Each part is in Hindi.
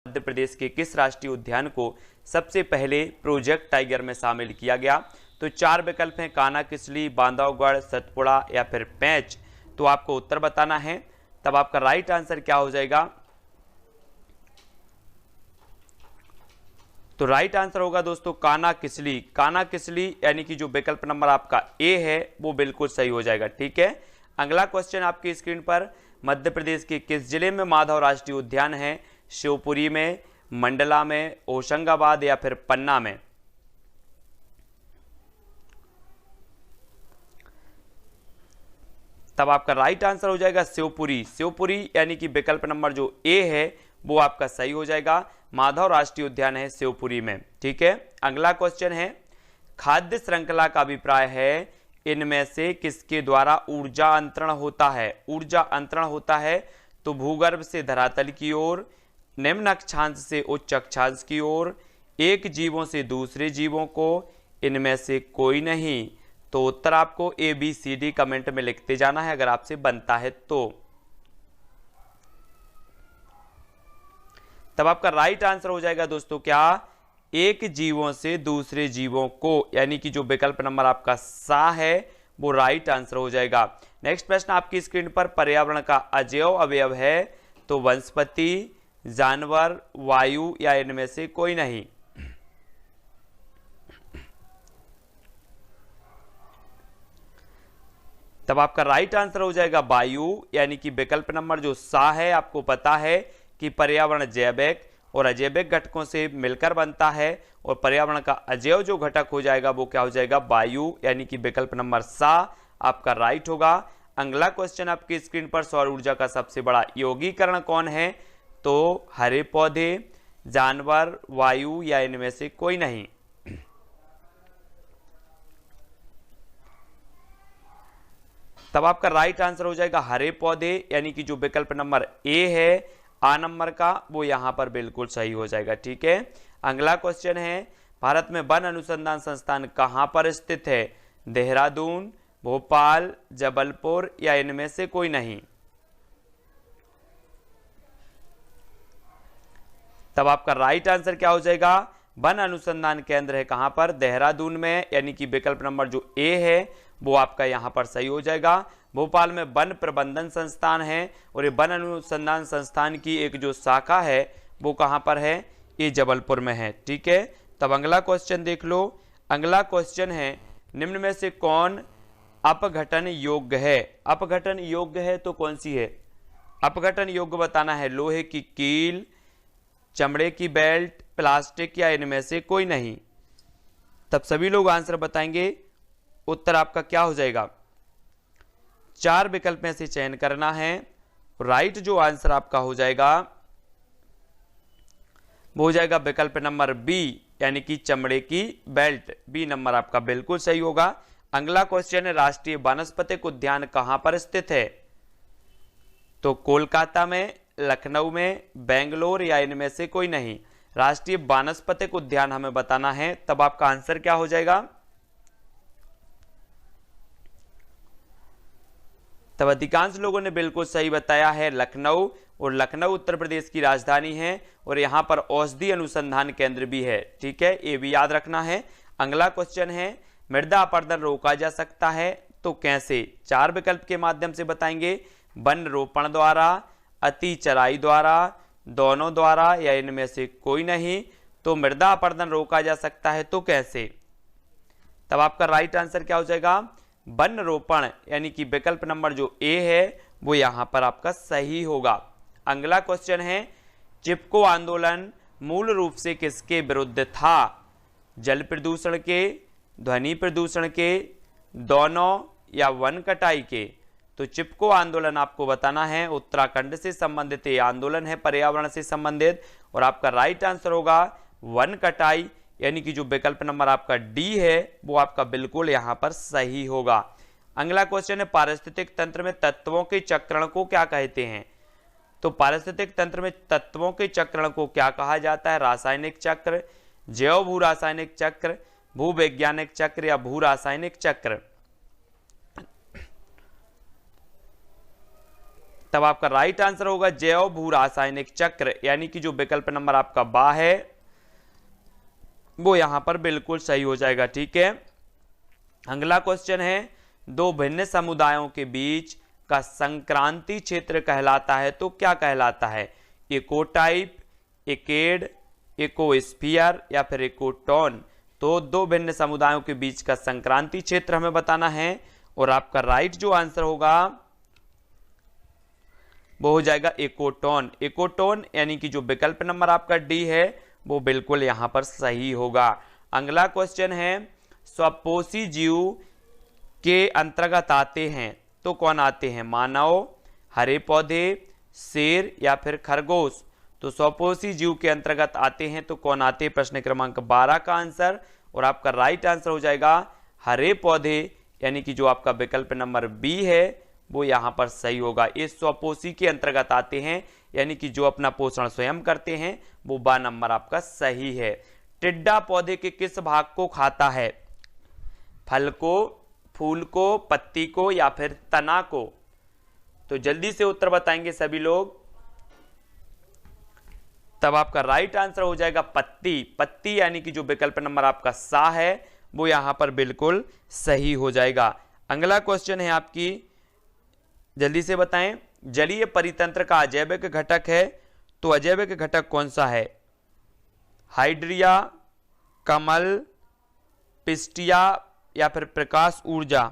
मध्य प्रदेश के किस राष्ट्रीय उद्यान को सबसे पहले प्रोजेक्ट टाइगर में शामिल किया गया? तो 4 विकल्प हैं, कान्हा किसली, बांधवगढ़, सतपुड़ा या फिर पेंच। तो आपको उत्तर बताना है। तब आपका राइट आंसर क्या हो जाएगा? तो राइट आंसर होगा दोस्तों कान्हा किसली। कान्हा किसली यानी कि जो विकल्प नंबर आपका ए है वो बिल्कुल सही हो जाएगा। ठीक है, अगला क्वेश्चन आपकी स्क्रीन पर, मध्य प्रदेश के किस जिले में माधव राष्ट्रीय उद्यान है? शिवपुरी में, मंडला में, होशंगाबाद या फिर पन्ना में। तब आपका राइट आंसर हो जाएगा शिवपुरी। शिवपुरी यानी कि विकल्प नंबर जो ए है वो आपका सही हो जाएगा। माधव राष्ट्रीय उद्यान है शिवपुरी में। ठीक है, अगला क्वेश्चन है, खाद्य श्रृंखला का अभिप्राय है इनमें से किसके द्वारा ऊर्जा अंतरण होता है? ऊर्जा अंतरण होता है तो भूगर्भ से धरातल की ओर, निम्न अक्षांश से उच्च अक्षांश की ओर, एक जीवों से दूसरे जीवों को, इनमें से कोई नहीं। तो उत्तर आपको ABCD कमेंट में लिखते जाना है अगर आपसे बनता है तो। तब आपका राइट आंसर हो जाएगा दोस्तों क्या? एक जीवों से दूसरे जीवों को, यानी कि जो विकल्प नंबर आपका सा है वो राइट आंसर हो जाएगा। नेक्स्ट प्रश्न आपकी स्क्रीन पर, पर्यावरण का अजैव अवयव है तो वनस्पति, जानवर, वायु या इनमें से कोई नहीं। तब आपका राइट आंसर हो जाएगा वायु, यानी कि विकल्प नंबर जो सा है, आपको पता है कि पर्यावरण जैविक और अजैविक घटकों से मिलकर बनता है और पर्यावरण का अजैव जो घटक हो जाएगा वो क्या हो जाएगा? वायु, यानी कि विकल्प नंबर सा आपका राइट होगा। अगला क्वेश्चन आपकी स्क्रीन पर, सौर ऊर्जा का सबसे बड़ा यौगिकरण कौन है? तो हरे पौधे, जानवर, वायु या इनमें से कोई नहीं। तब आपका राइट आंसर हो जाएगा हरे पौधे, यानी कि जो विकल्प नंबर ए है आ नंबर का वो यहां पर बिल्कुल सही हो जाएगा। ठीक है, अगला क्वेश्चन है, भारत में वन अनुसंधान संस्थान कहां पर स्थित है? देहरादून, भोपाल, जबलपुर या इनमें से कोई नहीं। तब आपका राइट आंसर क्या हो जाएगा? वन अनुसंधान केंद्र है कहां पर? देहरादून में, यानी कि विकल्प नंबर जो ए है वो आपका यहां पर सही हो जाएगा। भोपाल में वन प्रबंधन संस्थान है और ये वन अनुसंधान संस्थान की एक जो शाखा है वो कहां पर है? ये जबलपुर में है। ठीक है, तब अगला क्वेश्चन देख लो। अगला क्वेश्चन है, निम्न में से कौन अपघटन योग्य है? अपघटन योग्य है तो कौन सी है? अपघटन योग्य बताना है, लोहे की कील, चमड़े की बेल्ट, प्लास्टिक या इनमें से कोई नहीं। तब सभी लोग आंसर बताएंगे, उत्तर आपका क्या हो जाएगा? 4 विकल्प में से चयन करना है। राइट जो आंसर आपका हो जाएगा वो हो जाएगा विकल्प नंबर बी, यानी कि चमड़े की बेल्ट। बी नंबर आपका बिल्कुल सही होगा। अगला क्वेश्चन है, राष्ट्रीय वानस्पतिक उद्यान कहां पर स्थित है? तो कोलकाता में, लखनऊ में, बेंगलोर या इनमें से कोई नहीं। राष्ट्रीय वानस्पतिक उद्यान हमें बताना है। तब आपका आंसर क्या हो जाएगा? तब अधिकांश लोगों ने बिल्कुल सही बताया है लखनऊ, और लखनऊ उत्तर प्रदेश की राजधानी है और यहां पर औषधि अनुसंधान केंद्र भी है। ठीक है, ये भी याद रखना है। अगला क्वेश्चन है, मृदा अपरदन रोका जा सकता है तो कैसे? 4 विकल्प के माध्यम से बताएंगे, वन रोपण द्वारा, अति चराई द्वारा, दोनों द्वारा या इनमें से कोई नहीं। तो मृदा अपरदन रोका जा सकता है तो कैसे? तब आपका राइट आंसर क्या हो जाएगा? वन रोपण, यानी कि विकल्प नंबर जो ए है वो यहां पर आपका सही होगा। अगला क्वेश्चन है, चिपको आंदोलन मूल रूप से किसके विरुद्ध था? जल प्रदूषण के, ध्वनि प्रदूषण के, दोनों या वन कटाई के। तो चिपको आंदोलन आपको बताना है, उत्तराखंड से संबंधित ये आंदोलन है, पर्यावरण से संबंधित, और आपका राइट आंसर होगा वन कटाई, यानी कि जो विकल्प नंबर आपका डी है वो आपका बिल्कुल यहां पर सही होगा। अगला क्वेश्चन है, पारिस्थितिक तंत्र में तत्वों के चक्रण को क्या कहते हैं? तो पारिस्थितिक तंत्र में तत्वों के चक्रण को क्या कहा जाता है? रासायनिक चक्र, जैव भू रासायनिक चक्र, भूवैज्ञानिक चक्र या भू रासायनिक चक्र। तब आपका राइट आंसर होगा जैव भू रासायनिक चक्र, यानी कि जो विकल्प नंबर आपका बा है वो यहां पर बिल्कुल सही हो जाएगा। ठीक है, अगला क्वेश्चन है, दो भिन्न समुदायों के बीच का संक्रांति क्षेत्र कहलाता है तो क्या कहलाता है? इकोटाइप, इकेड, इकोस्फीयर या फिर इकोटोन। तो दो भिन्न समुदायों के बीच का संक्रांति क्षेत्र हमें बताना है और आपका राइट जो आंसर होगा वो हो जाएगा इकोटोन। इकोटोन यानी कि जो विकल्प नंबर आपका डी है वो बिल्कुल यहां पर सही होगा। अगला क्वेश्चन है, स्वपोषी जीव के अंतर्गत आते हैं तो कौन आते हैं? मानव, हरे पौधे, शेर या फिर खरगोश। तो स्वपोषी जीव के अंतर्गत आते हैं तो कौन आते हैं? प्रश्न क्रमांक 12 का आंसर, और आपका राइट आंसर हो जाएगा हरे पौधे, यानी कि जो आपका विकल्प नंबर बी है वो यहां पर सही होगा। ये स्वपोषी के अंतर्गत आते हैं, यानी कि जो अपना पोषण स्वयं करते हैं, वो बा नंबर आपका सही है। टिड्डा पौधे के किस भाग को खाता है? फल को, फूल को, पत्ती को या फिर तना को? तो जल्दी से उत्तर बताएंगे सभी लोग। तब आपका राइट आंसर हो जाएगा पत्ती। पत्ती यानी कि जो विकल्प नंबर आपका सा है वो यहां पर बिल्कुल सही हो जाएगा। अगला क्वेश्चन है आपकी, जल्दी से बताएं, जलीय परितंत्र का अजैविक घटक है तो अजैविक घटक कौन सा है? हाइड्रिया, कमल, पिस्टिया या फिर प्रकाश ऊर्जा।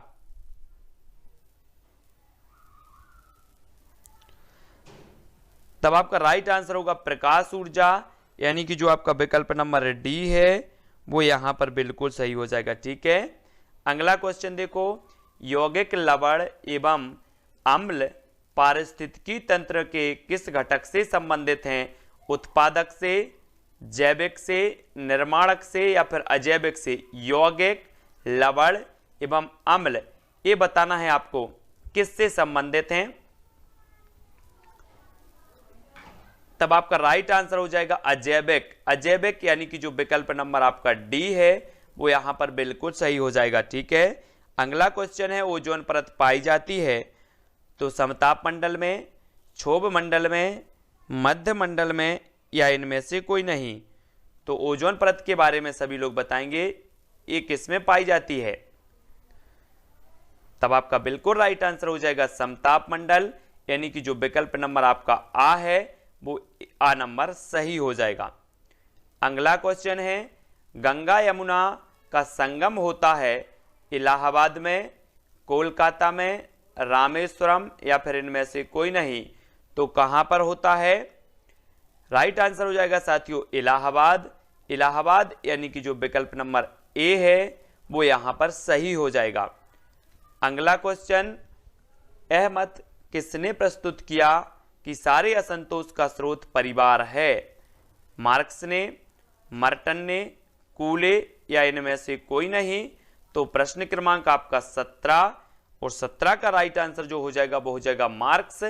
तब आपका राइट आंसर होगा प्रकाश ऊर्जा, यानी कि जो आपका विकल्प नंबर डी है वो यहां पर बिल्कुल सही हो जाएगा। ठीक है, अगला क्वेश्चन देखो, यौगिक लवण एवं अम्ल पारिस्थितिकी तंत्र के किस घटक से संबंधित हैं? उत्पादक से, जैविक से, निर्माणक से या फिर अजैविक से? यौगिक, लवण एवं अम्ल, ये बताना है आपको किससे संबंधित हैं। तब आपका राइट आंसर हो जाएगा अजैविक। अजैविक यानी कि जो विकल्प नंबर आपका डी है वो यहां पर बिल्कुल सही हो जाएगा। ठीक है, अगला क्वेश्चन है, ओजोन परत पाई जाती है तो समताप मंडल में, क्षोभ मंडल में, मध्य मंडल में या इनमें से कोई नहीं? तो ओजोन परत के बारे में सभी लोग बताएंगे ये किसमें पाई जाती है। तब आपका बिल्कुल राइट आंसर हो जाएगा समताप मंडल, यानी कि जो विकल्प नंबर आपका आ है वो आ नंबर सही हो जाएगा। अगला क्वेश्चन है, गंगा यमुना का संगम होता है इलाहाबाद में, कोलकाता में, रामेश्वरम या फिर इनमें से कोई नहीं? तो कहां पर होता है? राइट आंसर हो जाएगा साथियों इलाहाबाद। इलाहाबाद यानी कि जो विकल्प नंबर ए है वो यहां पर सही हो जाएगा। अगला क्वेश्चन, यह मत किसने प्रस्तुत किया कि सारे असंतोष का स्रोत परिवार है? मार्क्स ने, मर्टन ने, कूले या इनमें से कोई नहीं? तो प्रश्न क्रमांक आपका 17 और 17 का राइट आंसर जो हो जाएगा वो हो जाएगा मार्क्स,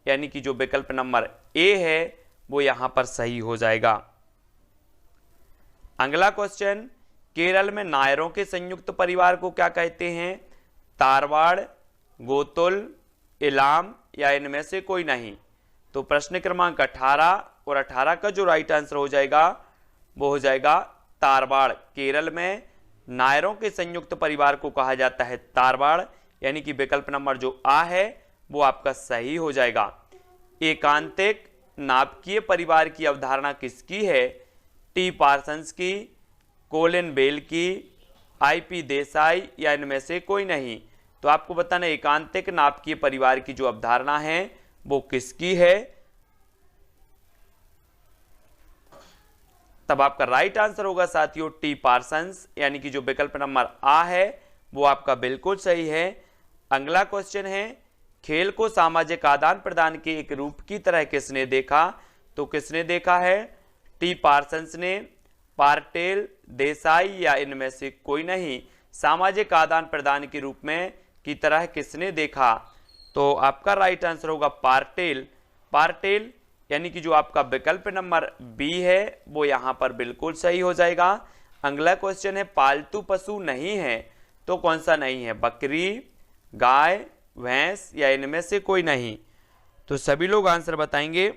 यानी कि जो विकल्प नंबर ए है वो यहां पर सही हो जाएगा। अगला क्वेश्चन, केरल में नायरों के संयुक्त परिवार को क्या कहते हैं? तारवाड़, गोतुल, इलाम या इनमें से कोई नहीं? तो प्रश्न क्रमांक 18 और 18 का जो राइट आंसर हो जाएगा वो हो जाएगा तारवाड़। केरल में नायरों के संयुक्त परिवार को कहा जाता है तारवाड़, यानी कि विकल्प नंबर जो आ है वो आपका सही हो जाएगा। एकांतिक नाभिकीय परिवार की अवधारणा किसकी है? टी पार्सन्स की, कोलिन बेल की, आईपी देसाई या इनमें से कोई नहीं? तो आपको बताना एकांतिक नाभिकीय परिवार की जो अवधारणा है वो किसकी है। तब आपका राइट आंसर होगा साथियों टी पार्सन्स, यानी कि जो विकल्प नंबर आ है वो आपका बिल्कुल सही है। अगला क्वेश्चन है, खेल को सामाजिक आदान प्रदान के एक रूप की तरह किसने देखा? तो किसने देखा है? टी पार्सन्स ने, पार्टेल, देसाई या इनमें से कोई नहीं? सामाजिक आदान प्रदान के रूप में की तरह किसने देखा? तो आपका राइट आंसर होगा पार्टेल। पार्टेल यानी कि जो आपका विकल्प नंबर बी है वो यहां पर बिल्कुल सही हो जाएगा। अगला क्वेश्चन है, पालतू पशु नहीं है तो कौन सा नहीं है? बकरी, गाय, भैंस या इनमें से कोई नहीं? तो सभी लोग आंसर बताएंगे।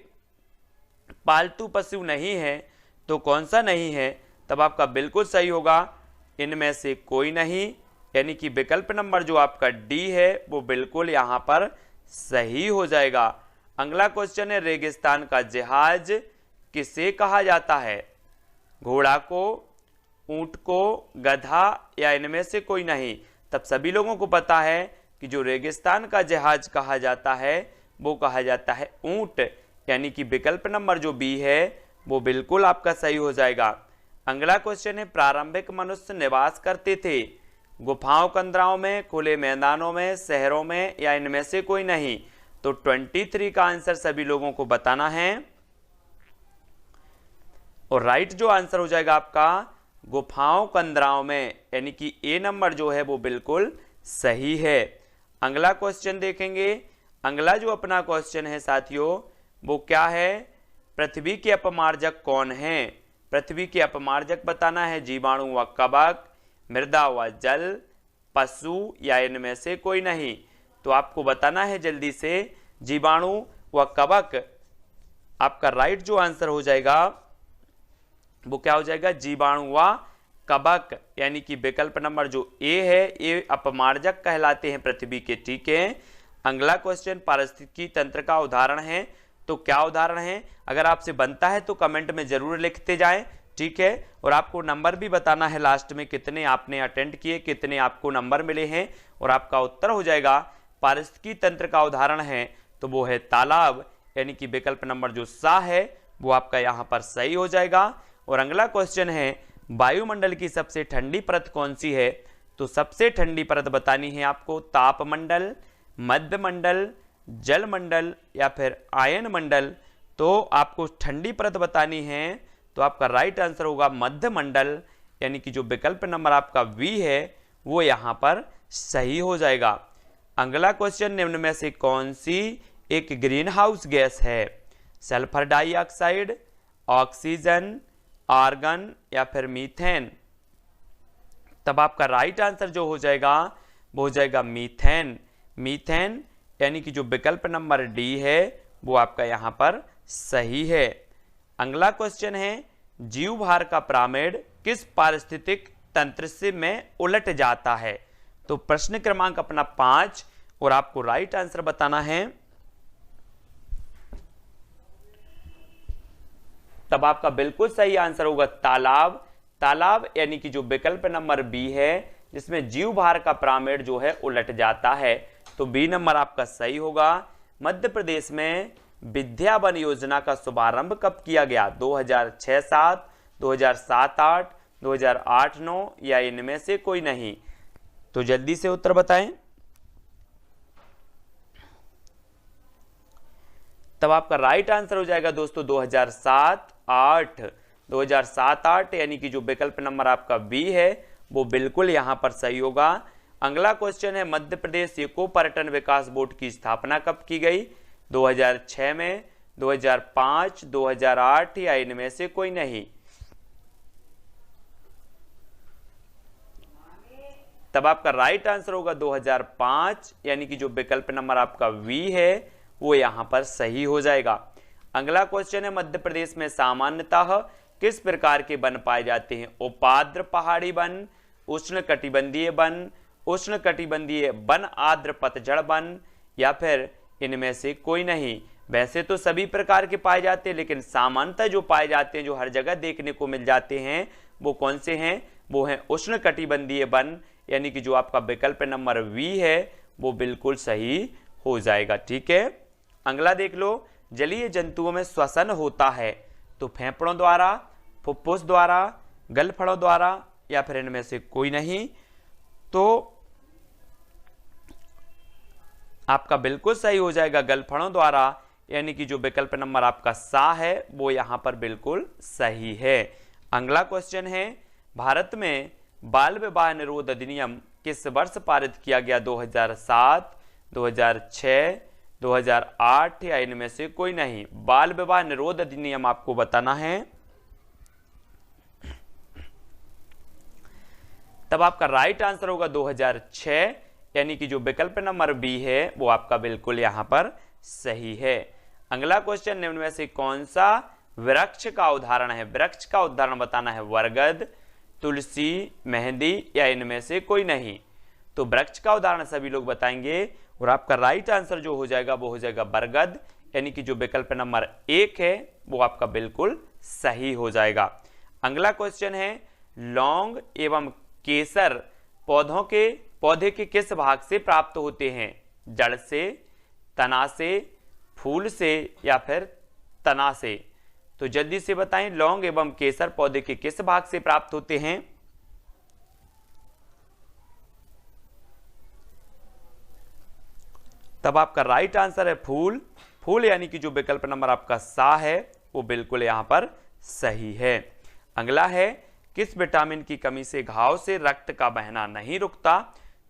पालतू पशु नहीं है तो कौन सा नहीं है? तब आपका बिल्कुल सही होगा इनमें से कोई नहीं, यानी कि विकल्प नंबर जो आपका डी है वो बिल्कुल यहां पर सही हो जाएगा। अगला क्वेश्चन है, रेगिस्तान का जहाज किसे कहा जाता है? घोड़ा को, ऊंट को, गधा या इनमें से कोई नहीं? तब सभी लोगों को पता है कि जो रेगिस्तान का जहाज कहा जाता है वो कहा जाता है ऊंट, यानी कि विकल्प नंबर जो बी है वो बिल्कुल आपका सही हो जाएगा। अगला क्वेश्चन है, प्रारंभिक मनुष्य निवास करते थे गुफाओं कंदराओं में, खुले मैदानों में, शहरों में या इनमें से कोई नहीं? तो 23 का आंसर सभी लोगों को बताना है और राइट जो आंसर हो जाएगा आपका गुफाओं कंदराओं में, यानी कि ए नंबर जो है वो बिल्कुल सही है। अगला क्वेश्चन देखेंगे। अगला जो अपना क्वेश्चन है साथियों वो क्या है? पृथ्वी के अपमार्जक कौन है? पृथ्वी के अपमार्जक बताना है, जीवाणु व कवक, मृदा व जल, पशु या इनमें से कोई नहीं? तो आपको बताना है जल्दी से, जीवाणु व कवक। आपका राइट जो आंसर हो जाएगा वो क्या हो जाएगा? जीवाणु व कवक, यानी कि विकल्प नंबर जो ए है ये अपमार्जक कहलाते हैं पृथ्वी के। ठीक है। अगला क्वेश्चन पारिस्थितिकी तंत्र का उदाहरण है, तो क्या उदाहरण है? अगर आपसे बनता है तो कमेंट में जरूर लिखते जाएं। ठीक है। और आपको नंबर भी बताना है लास्ट में, कितने आपने अटेंड किए, कितने आपको नंबर मिले हैं, और आपका उत्तर हो जाएगा पारिस्थितिकी तंत्र का उदाहरण है तो वो है तालाब, यानी कि विकल्प नंबर जो सा है वो आपका यहां पर सही हो जाएगा। और अगला क्वेश्चन है, वायुमंडल की सबसे ठंडी परत कौन सी है? तो सबसे ठंडी परत बतानी है आपको तापमंडल, मध्यमंडल, जलमंडल या फिर आयन मंडल। तो आपको ठंडी परत बतानी है तो आपका राइट आंसर होगा मध्यमंडल, यानी कि जो विकल्प नंबर आपका वी है वो यहां पर सही हो जाएगा। अगला क्वेश्चन, निम्न में से कौन सी एक ग्रीन हाउस गैस है? सल्फर डाइऑक्साइड, ऑक्सीजन, आर्गन या फिर मीथेन? तब आपका राइट आंसर जो हो जाएगा वो हो जाएगा मीथेन। मीथेन, यानी कि जो विकल्प नंबर डी है वो आपका यहां पर सही है। अगला क्वेश्चन है, जीव भार का पिरामिड किस पारिस्थितिक तंत्र से में उलट जाता है? तो प्रश्न क्रमांक अपना 5 और आपको राइट आंसर बताना है। तब आपका बिल्कुल सही आंसर होगा तालाब। तालाब यानी कि जो विकल्प नंबर बी है जिसमें जीव भार का पिरामिड जो है उलट जाता है, तो बी नंबर आपका सही होगा। मध्य प्रदेश में विद्या वन योजना का शुभारंभ कब किया गया? 2006-7, 2007-8, 2008-9 या इनमें से कोई नहीं? तो जल्दी से उत्तर बताएं। तब आपका राइट आंसर हो जाएगा दोस्तों 2007-8। 2007-8 यानी कि जो विकल्प नंबर आपका बी है वो बिल्कुल यहां पर सही होगा। अगला क्वेश्चन है, मध्य प्रदेश इको पर्यटन विकास बोर्ड की स्थापना कब की गई? 2006 में, 2005, 2008 या इनमें से कोई नहीं? तब आपका राइट आंसर होगा 2005, यानी कि जो विकल्प नंबर आपका वी है वो यहां पर सही हो जाएगा। अगला क्वेश्चन है, मध्य प्रदेश में सामान्यतः किस प्रकार के वन पाए जाते हैं? उपाद्र पहाड़ी वन, उष्ण कटिबंधीय वन, उष्ण कटिबंधीय वन आर्द्र पतझड़ वन या फिर इनमें से कोई नहीं? वैसे तो सभी प्रकार के पाए जाते हैं, लेकिन सामान्यतः जो पाए जाते हैं, जो हर जगह देखने को मिल जाते हैं, वो कौन से हैं? वो हैं उष्ण कटिबंधीय वन, यानी कि जो आपका विकल्प नंबर वी है वो बिल्कुल सही हो जाएगा। ठीक है। अगला देख लो, जलीय जंतुओं में श्वसन होता है तो फेफड़ों द्वारा, फुफ्फुस द्वारा, गलफड़ों द्वारा या फिर इनमें से कोई नहीं? तो आपका बिल्कुल सही हो जाएगा गलफड़ों द्वारा, यानी कि जो विकल्प नंबर आपका सा है वो यहां पर बिल्कुल सही है। अगला क्वेश्चन है, भारत में बाल विवाह निरोध अधिनियम किस वर्ष पारित किया गया? 2007, 2006, 2008 या इनमें से कोई नहीं? बाल विवाह निरोध अधिनियम आपको बताना है। तब आपका राइट आंसर होगा 2006, यानी कि जो विकल्प नंबर बी है वो आपका बिल्कुल यहां पर सही है। अगला क्वेश्चन, निम्न में से कौन सा वृक्ष का उदाहरण है? वृक्ष का उदाहरण बताना है, बरगद, तुलसी, मेहंदी या इनमें से कोई नहीं। तो वृक्ष का उदाहरण सभी लोग बताएंगे और आपका राइट आंसर जो हो जाएगा वो हो जाएगा बरगद, यानी कि जो विकल्प नंबर 1 है वो आपका बिल्कुल सही हो जाएगा। अगला क्वेश्चन है, लौंग एवं केसर पौधे के किस भाग से प्राप्त होते हैं? जड़ से, तना से, फूल से या फिर तना से? तो जल्दी से बताएं, लौंग एवं केसर पौधे के किस भाग से प्राप्त होते हैं? तब आपका राइट आंसर है फूल। फूल यानी कि जो विकल्प नंबर आपका सा है वो बिल्कुल यहां पर सही है। अगला है, किस विटामिन की कमी से घाव से रक्त का बहना नहीं रुकता?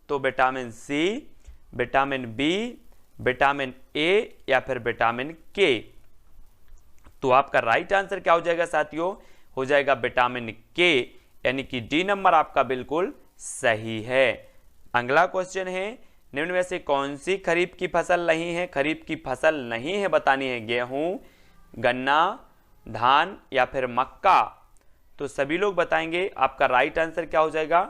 तो vitamin C, vitamin B, vitamin A या फिर विटामिन के? तो आपका राइट आंसर क्या हो जाएगा साथियों? हो जाएगा विटामिन के, यानी कि डी नंबर आपका बिल्कुल सही है। अगला क्वेश्चन है, निम्न में से कौन सी खरीफ की फसल नहीं है? खरीफ की फसल नहीं है बतानी है, गेहूं, गन्ना, धान या फिर मक्का? तो सभी लोग बताएंगे, आपका राइट आंसर क्या हो जाएगा?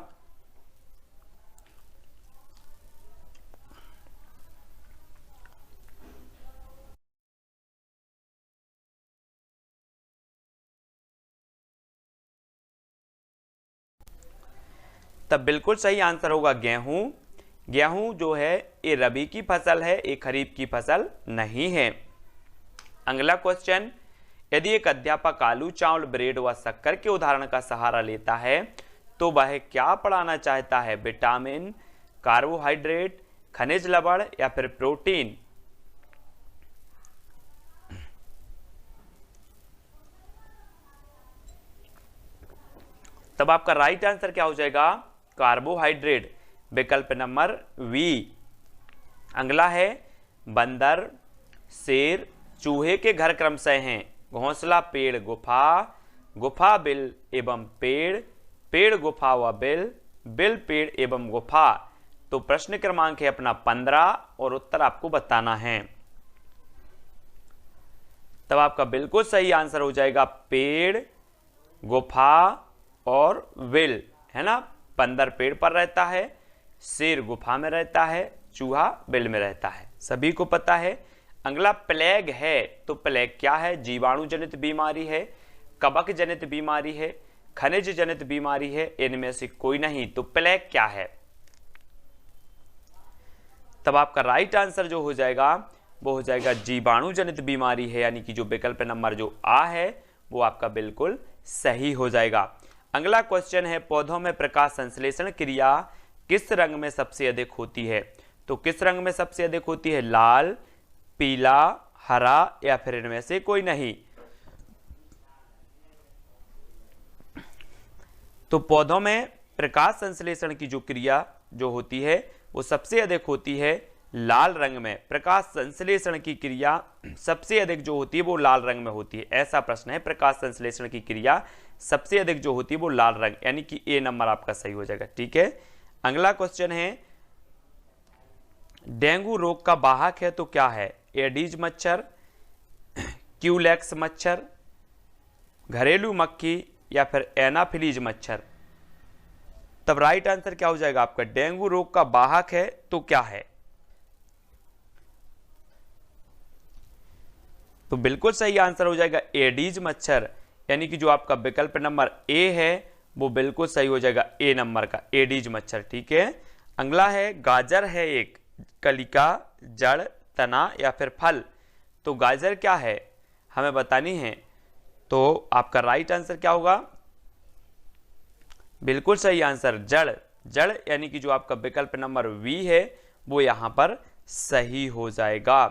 तब बिल्कुल सही आंसर होगा गेहूं। गेहूं जो है ये रबी की फसल है, ये खरीफ की फसल नहीं है। अगला क्वेश्चन, यदि एक अध्यापक आलू, चावल, ब्रेड व शक्कर के उदाहरण का सहारा लेता है तो वह क्या पढ़ाना चाहता है? विटामिन, कार्बोहाइड्रेट, खनिज लवण या फिर प्रोटीन? तब आपका राइट आंसर क्या हो जाएगा? कार्बोहाइड्रेट, विकल्प नंबर वी। अगला है, बंदर, शेर, चूहे के घर क्रमशः हैं घोंसला, पेड़, गुफा, गुफा बिल एवं पेड़, पेड़ गुफा व बिल, बिल पेड़ एवं गुफा? तो प्रश्न क्रमांक है अपना 15 और उत्तर आपको बताना है। तब आपका बिल्कुल सही आंसर हो जाएगा पेड़, गुफा और बिल, है ना। बंदर पेड़ पर रहता है, शेर गुफा में रहता है, चूहा बिल में रहता है, सभी को पता है। अगला प्लेग है, तो प्लेग क्या है? जीवाणु जनित बीमारी है, कवक जनित बीमारी है, खनिज जनित बीमारी है, इनमें से कोई नहीं। तो प्लेग क्या है? तब आपका राइट आंसर जो हो जाएगा वो हो जाएगा जीवाणु जनित बीमारी है, यानी कि जो विकल्प नंबर जो आ है वो आपका बिल्कुल सही हो जाएगा। अगला क्वेश्चन है, पौधों में प्रकाश संश्लेषण क्रिया किस रंग में सबसे अधिक होती है? तो किस रंग में सबसे अधिक होती है? लाल, पीला, हरा या फिर इनमें से कोई नहीं? तो पौधों में प्रकाश संश्लेषण की जो क्रिया जो होती है वो सबसे अधिक होती है लाल रंग में। प्रकाश संश्लेषण की क्रिया सबसे अधिक जो होती है वो लाल रंग में होती है, ऐसा प्रश्न है। प्रकाश संश्लेषण की क्रिया सबसे अधिक जो होती है वो लाल रंग, यानी कि ए नंबर आपका सही हो जाएगा। ठीक है। अगला क्वेश्चन है, डेंगू रोग का वाहक है तो क्या है? एडीज मच्छर, क्यूलेक्स मच्छर, घरेलू मक्खी या फिर एनाफिलीज मच्छर? तब राइट आंसर क्या हो जाएगा आपका? डेंगू रोग का वाहक है तो क्या है? तो बिल्कुल सही आंसर हो जाएगा एडीज मच्छर, यानी कि जो आपका विकल्प नंबर ए है वो बिल्कुल सही हो जाएगा, ए नंबर का एडीज मच्छर। ठीक है। अगला है, गाजर है एक कलिका, जड़, तना या फिर फल? तो गाजर क्या है हमें बतानी है, तो आपका राइट आंसर क्या होगा? बिल्कुल सही आंसर जड़, जड़ यानी कि जो आपका विकल्प नंबर वी है वो यहां पर सही हो जाएगा।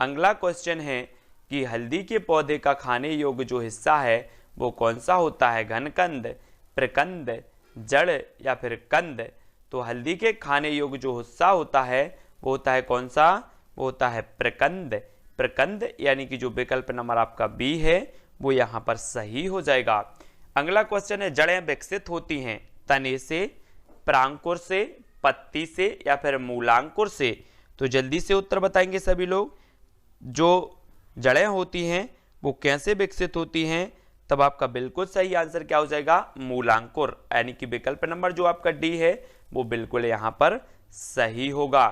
अगला क्वेश्चन है कि हल्दी के पौधे का खाने योग्य जो हिस्सा है वो कौन सा होता है? घनकंद, प्रकंद, जड़ या फिर कंद? तो हल्दी के खाने योग्य जो हिस्सा होता है वो होता है कौन सा? वो होता है प्रकंद, प्रकंद यानी कि जो विकल्प नंबर आपका बी है वो यहां पर सही हो जाएगा। अगला क्वेश्चन है, जड़ें विकसित होती हैं तने से, प्रांकुर से, पत्ती से या फिर मूलांकुर से? तो जल्दी से उत्तर बताएंगे सभी लोग। जो जड़ें होती हैं वो कैसे विकसित होती हैं, तब आपका बिल्कुल सही आंसर क्या हो जाएगा, मूलांकुर, यानी कि विकल्प नंबर जो आपका डी है वो बिल्कुल यहां पर सही होगा।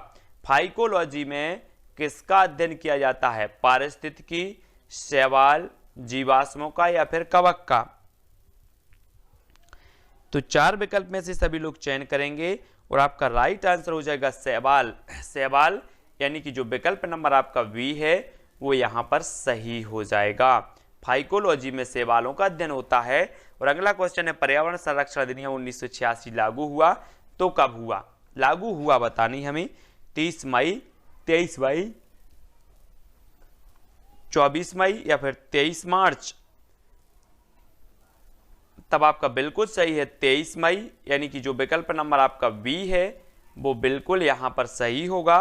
फाइकोलॉजी में किसका अध्ययन किया जाता है, पारिस्थितिकी, शैवाल, जीवाश्मों का या फिर कवक का। तो 4 विकल्प में से सभी लोग चयन करेंगे और आपका राइट आंसर हो जाएगा शैवाल। शैवाल यानी कि जो विकल्प नंबर आपका बी है वो यहां पर सही हो जाएगा। फाइकोलॉजी में शैवालों का अध्ययन होता है। और अगला क्वेश्चन है, पर्यावरण संरक्षण अधिनियम 1986 लागू हुआ तो कब हुआ, लागू हुआ बतानी हमें, 30 मई, 23 मई, 24 मई या फिर 23 मार्च। तब आपका बिल्कुल सही है 23 मई, यानी कि जो विकल्प नंबर आपका बी है वो बिल्कुल यहां पर सही होगा।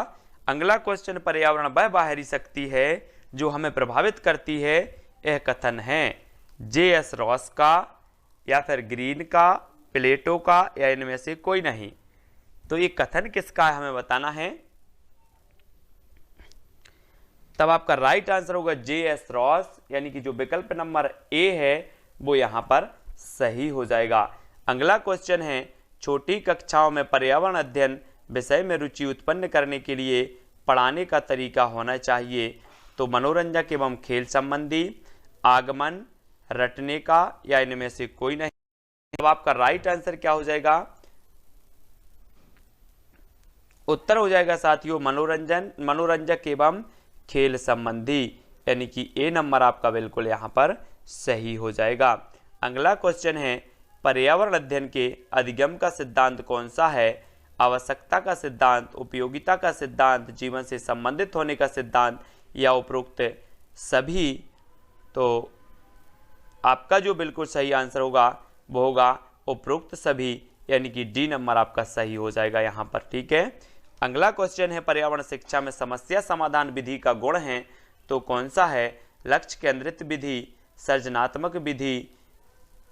अगला क्वेश्चन, पर्यावरण वह बाहरी शक्ति है जो हमें प्रभावित करती है, यह कथन है जे.एस. रॉस का या फिर ग्रीन का, प्लेटो का या इनमें से कोई नहीं। तो ये कथन किसका है हमें बताना है। तब आपका राइट आंसर होगा जे.एस. रॉस, यानी कि जो विकल्प नंबर ए है वो यहां पर सही हो जाएगा। अगला क्वेश्चन है, छोटी कक्षाओं में पर्यावरण अध्ययन विषय में रुचि उत्पन्न करने के लिए पढ़ाने का तरीका होना चाहिए। तो मनोरंजक एवं खेल संबंधी, आगमन, रटने का या इनमें से कोई नहीं। अब आपका राइट आंसर क्या हो जाएगा, उत्तर हो जाएगा साथियों मनोरंजक एवं खेल संबंधी, यानी कि ए नंबर आपका बिल्कुल यहां पर सही हो जाएगा। अगला क्वेश्चन है, पर्यावरण अध्ययन के अधिगम का सिद्धांत कौन सा है, आवश्यकता का सिद्धांत, उपयोगिता का सिद्धांत, जीवन से संबंधित होने का सिद्धांत या उपरोक्त सभी। तो आपका जो बिल्कुल सही आंसर होगा वो होगा उपरोक्त सभी, यानी कि डी नंबर आपका सही हो जाएगा यहां पर, ठीक है। अगला क्वेश्चन है, पर्यावरण शिक्षा में समस्या समाधान विधि का गुण है तो कौन सा है, लक्ष्य केंद्रित विधि, सृजनात्मक विधि,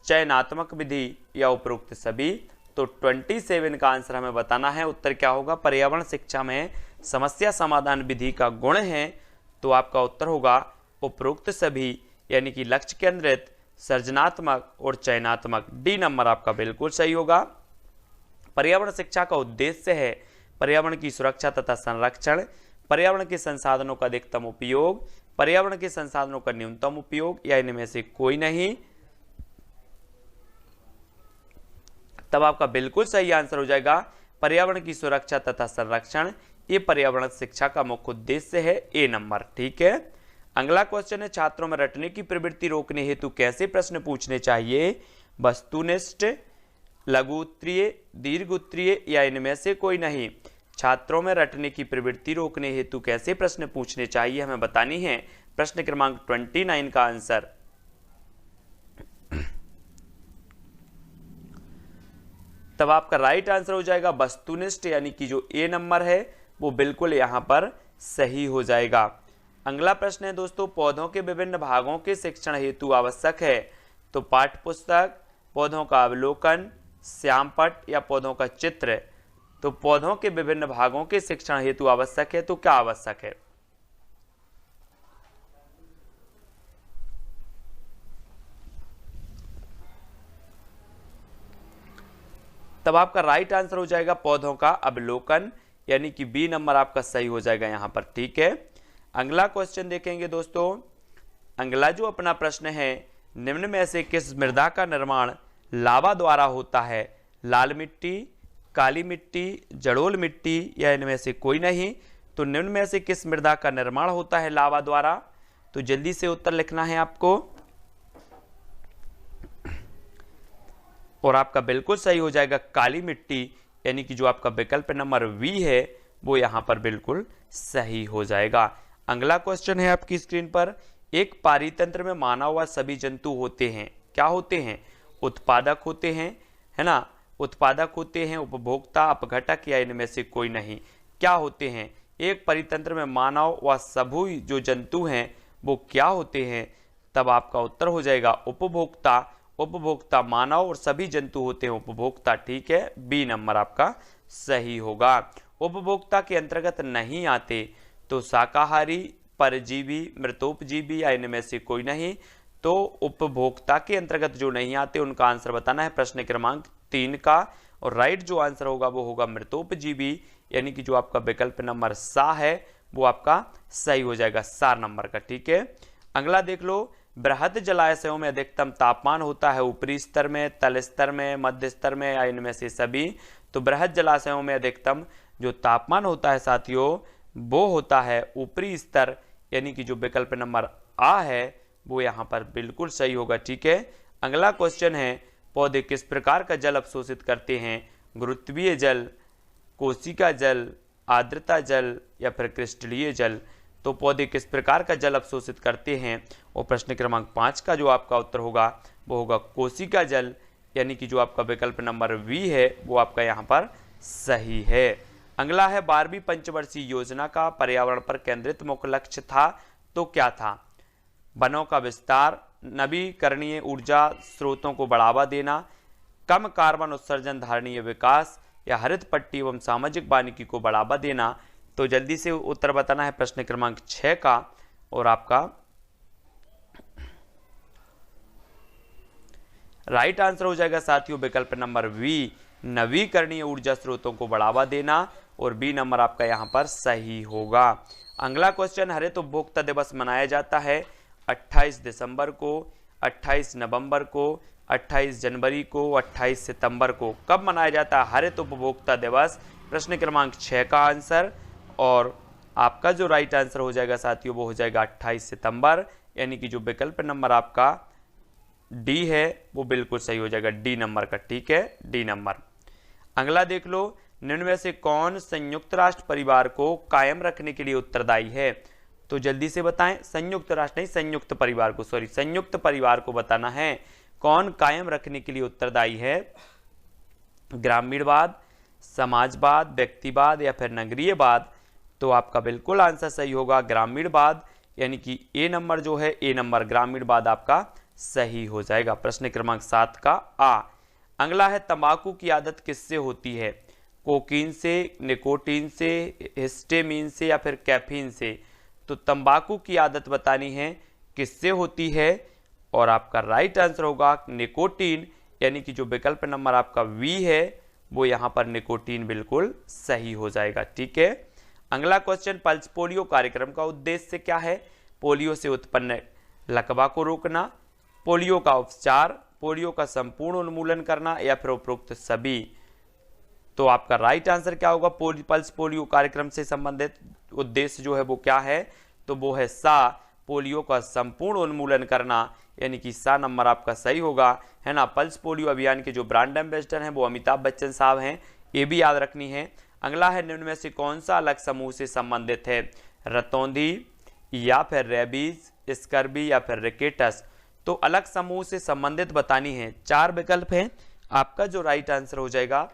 चयनात्मक विधि या उपरोक्त सभी। तो 27 का आंसर हमें बताना है, उत्तर क्या होगा, पर्यावरण शिक्षा में समस्या समाधान विधि का गुण है तो आपका उत्तर होगा उपरोक्त सभी, यानी कि लक्ष्य केंद्रित, सृजनात्मक और चयनात्मक। डी नंबर आपका बिल्कुल सही होगा। पर्यावरण शिक्षा का उद्देश्य है पर्यावरण की सुरक्षा तथा संरक्षण, पर्यावरण के संसाधनों का अधिकतम उपयोग, पर्यावरण के संसाधनों का न्यूनतम उपयोग या इनमें से कोई नहीं। तब आपका बिल्कुल सही आंसर हो जाएगा पर्यावरण की सुरक्षा तथा संरक्षण, ये पर्यावरण शिक्षा का मुख्य उद्देश्य है, ए नंबर, ठीक है। अगला क्वेश्चन है, छात्रों में रटने की प्रवृत्ति रोकने हेतु कैसे प्रश्न पूछने चाहिए, वस्तुनिष्ठ, लघु उत्तरीय, दीर्घ उत्तरीय या इनमें से कोई नहीं। छात्रों में रटने की प्रवृत्ति रोकने हेतु कैसे प्रश्न पूछने चाहिए हमें बतानी है। प्रश्न क्रमांक 29 का आंसर। तब आपका राइट आंसर हो जाएगा वस्तुनिष्ठ, यानी कि जो ए नंबर है वो बिल्कुल यहां पर सही हो जाएगा। अगला प्रश्न है दोस्तों, पौधों के विभिन्न भागों के शिक्षण हेतु आवश्यक है तो पाठ्य पुस्तक, पौधों का अवलोकन, श्यामपट्ट या पौधों का चित्र। तो पौधों के विभिन्न भागों के शिक्षण हेतु आवश्यक है तो क्या आवश्यक है, तब आपका राइट आंसर हो जाएगा पौधों का अवलोकन, यानी कि बी नंबर आपका सही हो जाएगा यहां पर, ठीक है। अगला क्वेश्चन देखेंगे दोस्तों। अगला जो अपना प्रश्न है, निम्न में से किस मृदा का निर्माण लावा द्वारा होता है, लाल मिट्टी, काली मिट्टी, जड़ोल मिट्टी या इनमें से कोई नहीं। तो निम्न में से किस मृदा का निर्माण होता है लावा द्वारा, तो जल्दी से उत्तर लिखना है आपको और आपका बिल्कुल सही हो जाएगा काली मिट्टी, यानी कि जो आपका विकल्प नंबर वी है वो यहां पर बिल्कुल सही हो जाएगा। अगला क्वेश्चन है आपकी स्क्रीन पर, एक पारितंत्र में मानव व सभी जंतु होते हैं, क्या होते हैं, उत्पादक होते हैं, है ना, उत्पादक होते हैं, उपभोक्ता, अपघटक या इनमें से कोई नहीं। क्या होते हैं, एक परितंत्र में मानव व सभी जो जंतु हैं वो क्या होते हैं, तब आपका उत्तर हो जाएगा उपभोक्ता। उपभोक्ता मानव और सभी जंतु होते हैं उपभोक्ता, ठीक है, बी नंबर आपका सही होगा। उपभोक्ता के अंतर्गत नहीं आते तो शाकाहारी, परजीवी, मृतोपजीवी या इनमें से कोई नहीं। तो उपभोक्ता के अंतर्गत जो नहीं आते उनका आंसर बताना है प्रश्न क्रमांक 3 का, और राइट जो आंसर होगा वो होगा मृतोपजीवी, यानी कि जो आपका विकल्प नंबर सा है वो आपका सही हो जाएगा, सा नंबर का। ठीक है, अगला देख लो, बृहद जलाशयों में अधिकतम तापमान होता है ऊपरी स्तर में, तल स्तर में, मध्य स्तर में या इनमें से सभी। तो बृहद जलाशयों में अधिकतम जो तापमान होता है साथियों वो होता है ऊपरी स्तर, यानी कि जो विकल्प नंबर आ है वो यहाँ पर बिल्कुल सही होगा। ठीक है, अगला क्वेश्चन है, पौधे किस प्रकार का जल अवशोषित करते हैं? गुरुत्वीय जल, कोशिका जल, आर्द्रता जल या फिर क्रिस्टलीय जल। तो पौधे किस प्रकार का जल अवशोषित करते हैं? और प्रश्न क्रमांक 5 का जो आपका उत्तर होगा वो होगा कोशिका जल, यानी कि जो आपका विकल्प नंबर वी है वो आपका यहाँ पर सही है। अगला है, 12वीं पंचवर्षीय योजना का पर्यावरण पर केंद्रित मुख्य लक्ष्य था, तो क्या था? वनों का विस्तार, नवीकरणीय ऊर्जा स्रोतों को बढ़ावा देना, कम कार्बन उत्सर्जन धारणीय विकास या हरित पट्टी एवं सामाजिक वानिकी को बढ़ावा देना। तो जल्दी से उत्तर बताना है प्रश्न क्रमांक 6 का, और आपका राइट आंसर हो जाएगा साथियों विकल्प नंबर वी, नवीकरणीय ऊर्जा स्रोतों को बढ़ावा देना, और बी नंबर आपका यहां पर सही होगा। अगला क्वेश्चन, हरित उपभोक्ता दिवस मनाया जाता है 28 दिसंबर को, 28 नवंबर को, 28 जनवरी को, 28 सितंबर को। कब मनाया जाता है हरित उपभोक्ता दिवस? प्रश्न क्रमांक 6 का आंसर, और आपका जो राइट आंसर हो जाएगा साथियों वो हो जाएगा 28 सितंबर, यानी कि जो विकल्प नंबर आपका डी है वो बिल्कुल सही हो जाएगा, डी नंबर का। ठीक है, डी नंबर। अगला देख लो, निम्न में से कौन संयुक्त राष्ट्र परिवार को कायम रखने के लिए उत्तरदायी है? तो जल्दी से बताएं, संयुक्त राष्ट्र नहीं, संयुक्त परिवार को, सॉरी, संयुक्त परिवार को बताना है कौन कायम रखने के लिए उत्तरदायी है? ग्रामीणवाद, समाजवाद, व्यक्तिवाद या फिर नगरीयवाद। तो आपका बिल्कुल आंसर सही होगा ग्रामीणवाद, यानी कि ए नंबर जो है, ए नंबर ग्रामीणवाद आपका सही हो जाएगा, प्रश्न क्रमांक 7 का आ। अगला है, तंबाकू की आदत किससे होती है? कोकीन से, निकोटीन से, हिस्टेमीन से या फिर कैफीन से। तो तंबाकू की आदत बतानी है किससे होती है, और आपका राइट आंसर होगा निकोटीन, यानी कि जो विकल्प नंबर आपका वी है वो यहाँ पर निकोटीन बिल्कुल सही हो जाएगा। ठीक है, अगला क्वेश्चन, पल्स पोलियो कार्यक्रम का उद्देश्य क्या है? पोलियो से उत्पन्न लकवा को रोकना, पोलियो का उपचार, पोलियो का संपूर्ण उन्मूलन करना या फिर उपरोक्त सभी। तो आपका राइट आंसर क्या होगा? पल्स पोलियो कार्यक्रम से संबंधित उद्देश्य जो है वो क्या है? तो वो है सा, पोलियो का संपूर्ण उन्मूलन करना, यानी कि सा नंबर आपका सही होगा, है ना। पल्स पोलियो अभियान के जो ब्रांड एम्बेसडर हैं वो अमिताभ बच्चन साहब हैं, ये भी याद रखनी है। अगला है, निम्न में से कौन सा अलग समूह से संबंधित है? रतौंधी या फिर रेबीज, स्कर्बी या फिर रिकेटस। तो अलग समूह से संबंधित बतानी है, 4 विकल्प हैं, आपका जो राइट आंसर हो जाएगा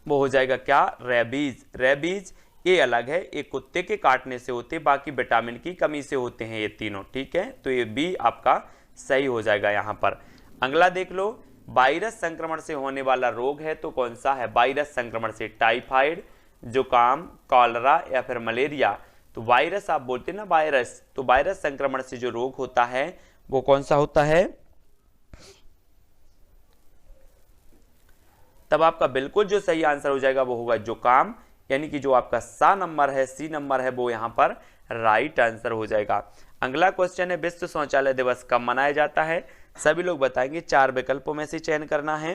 वो हो जाएगा क्या? रेबीज। रेबीज ये अलग है, एक कुत्ते के काटने से होते, बाकी विटामिन की कमी से होते हैं ये तीनों। ठीक है, तो ये बी आपका सही हो जाएगा यहाँ पर। अगला देख लो, वायरस संक्रमण से होने वाला रोग है तो कौन सा है? वायरस संक्रमण से टाइफाइड, जुकाम, कॉलरा या फिर मलेरिया। तो वायरस आप बोलते हैं ना, वायरस, तो वायरस संक्रमण से जो रोग होता है वो कौन सा होता है? तब आपका बिल्कुल जो सही आंसर हो जाएगा वो होगा जुकाम, यानी कि जो आपका सा नंबर है, सी नंबर है, वो यहां पर राइट आंसर हो जाएगा। अगला क्वेश्चन है, विश्व शौचालय दिवस कब मनाया जाता है? सभी लोग बताएंगे, 4 विकल्पों में से चयन करना है।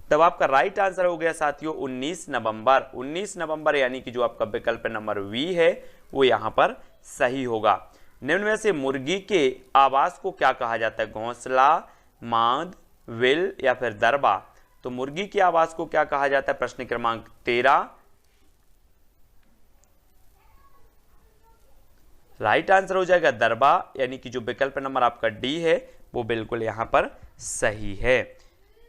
तब आपका राइट आंसर हो गया साथियों 19 नवंबर। 19 नवंबर, यानी कि जो आपका विकल्प नंबर वी है वो यहां पर सही होगा। निम्न में से मुर्गी के आवास को क्या कहा जाता है? घोंसला, मांद, विल या फिर दरबा। तो मुर्गी के आवास को क्या कहा जाता है? प्रश्न क्रमांक 13। राइट आंसर हो जाएगा दरबा, यानी कि जो विकल्प नंबर आपका डी है वो बिल्कुल यहां पर सही है।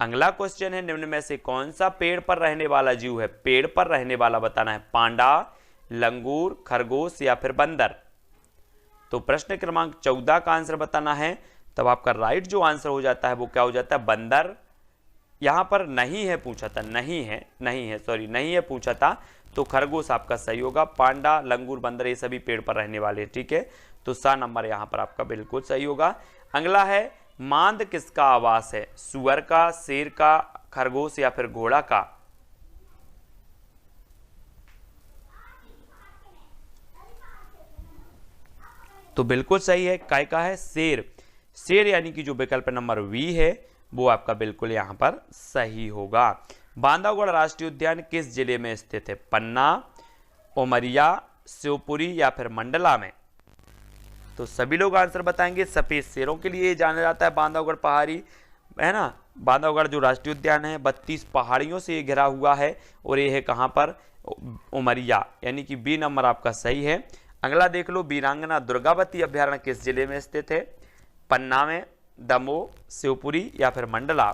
अगला क्वेश्चन है, निम्न में से कौन सा पेड़ पर रहने वाला जीव है? पेड़ पर रहने वाला बताना है, पांडा, लंगूर, खरगोश या फिर बंदर। तो प्रश्न क्रमांक 14 का आंसर बताना है। तब आपका राइट जो आंसर हो जाता है वो क्या हो जाता है? बंदर। यहाँ पर नहीं है पूछा था, नहीं है पूछा था, तो खरगोश आपका सही होगा। पांडा, लंगूर, बंदर ये सभी पेड़ पर रहने वाले हैं, ठीक है, तो सा नंबर यहाँ पर आपका बिल्कुल सही होगा। अगला है मांद किसका आवास है? सुअर का, शेर का, खरगोश या फिर घोड़ा का? तो बिल्कुल सही है, काय का है? शेर। शेर यानी कि जो विकल्प नंबर वी है वो आपका बिल्कुल यहां पर सही होगा। बांधवगढ़ राष्ट्रीय उद्यान किस जिले में स्थित है? पन्ना, उमरिया, शिवपुरी या फिर मंडला में? तो सभी लोग आंसर बताएंगे। सफेद शेरों के लिए जाना जाता है बांधवगढ़ पहाड़ी, है ना। बांधवगढ़ जो राष्ट्रीय उद्यान है 32 पहाड़ियों से घिरा हुआ है और ये है कहां पर? उमरिया, यानी कि बी नंबर आपका सही है। अगला देख लो, वीरांगना दुर्गावती अभ्यारण्य किस जिले में स्थित है? पन्ना में, दमोह, शिवपुरी या फिर मंडला?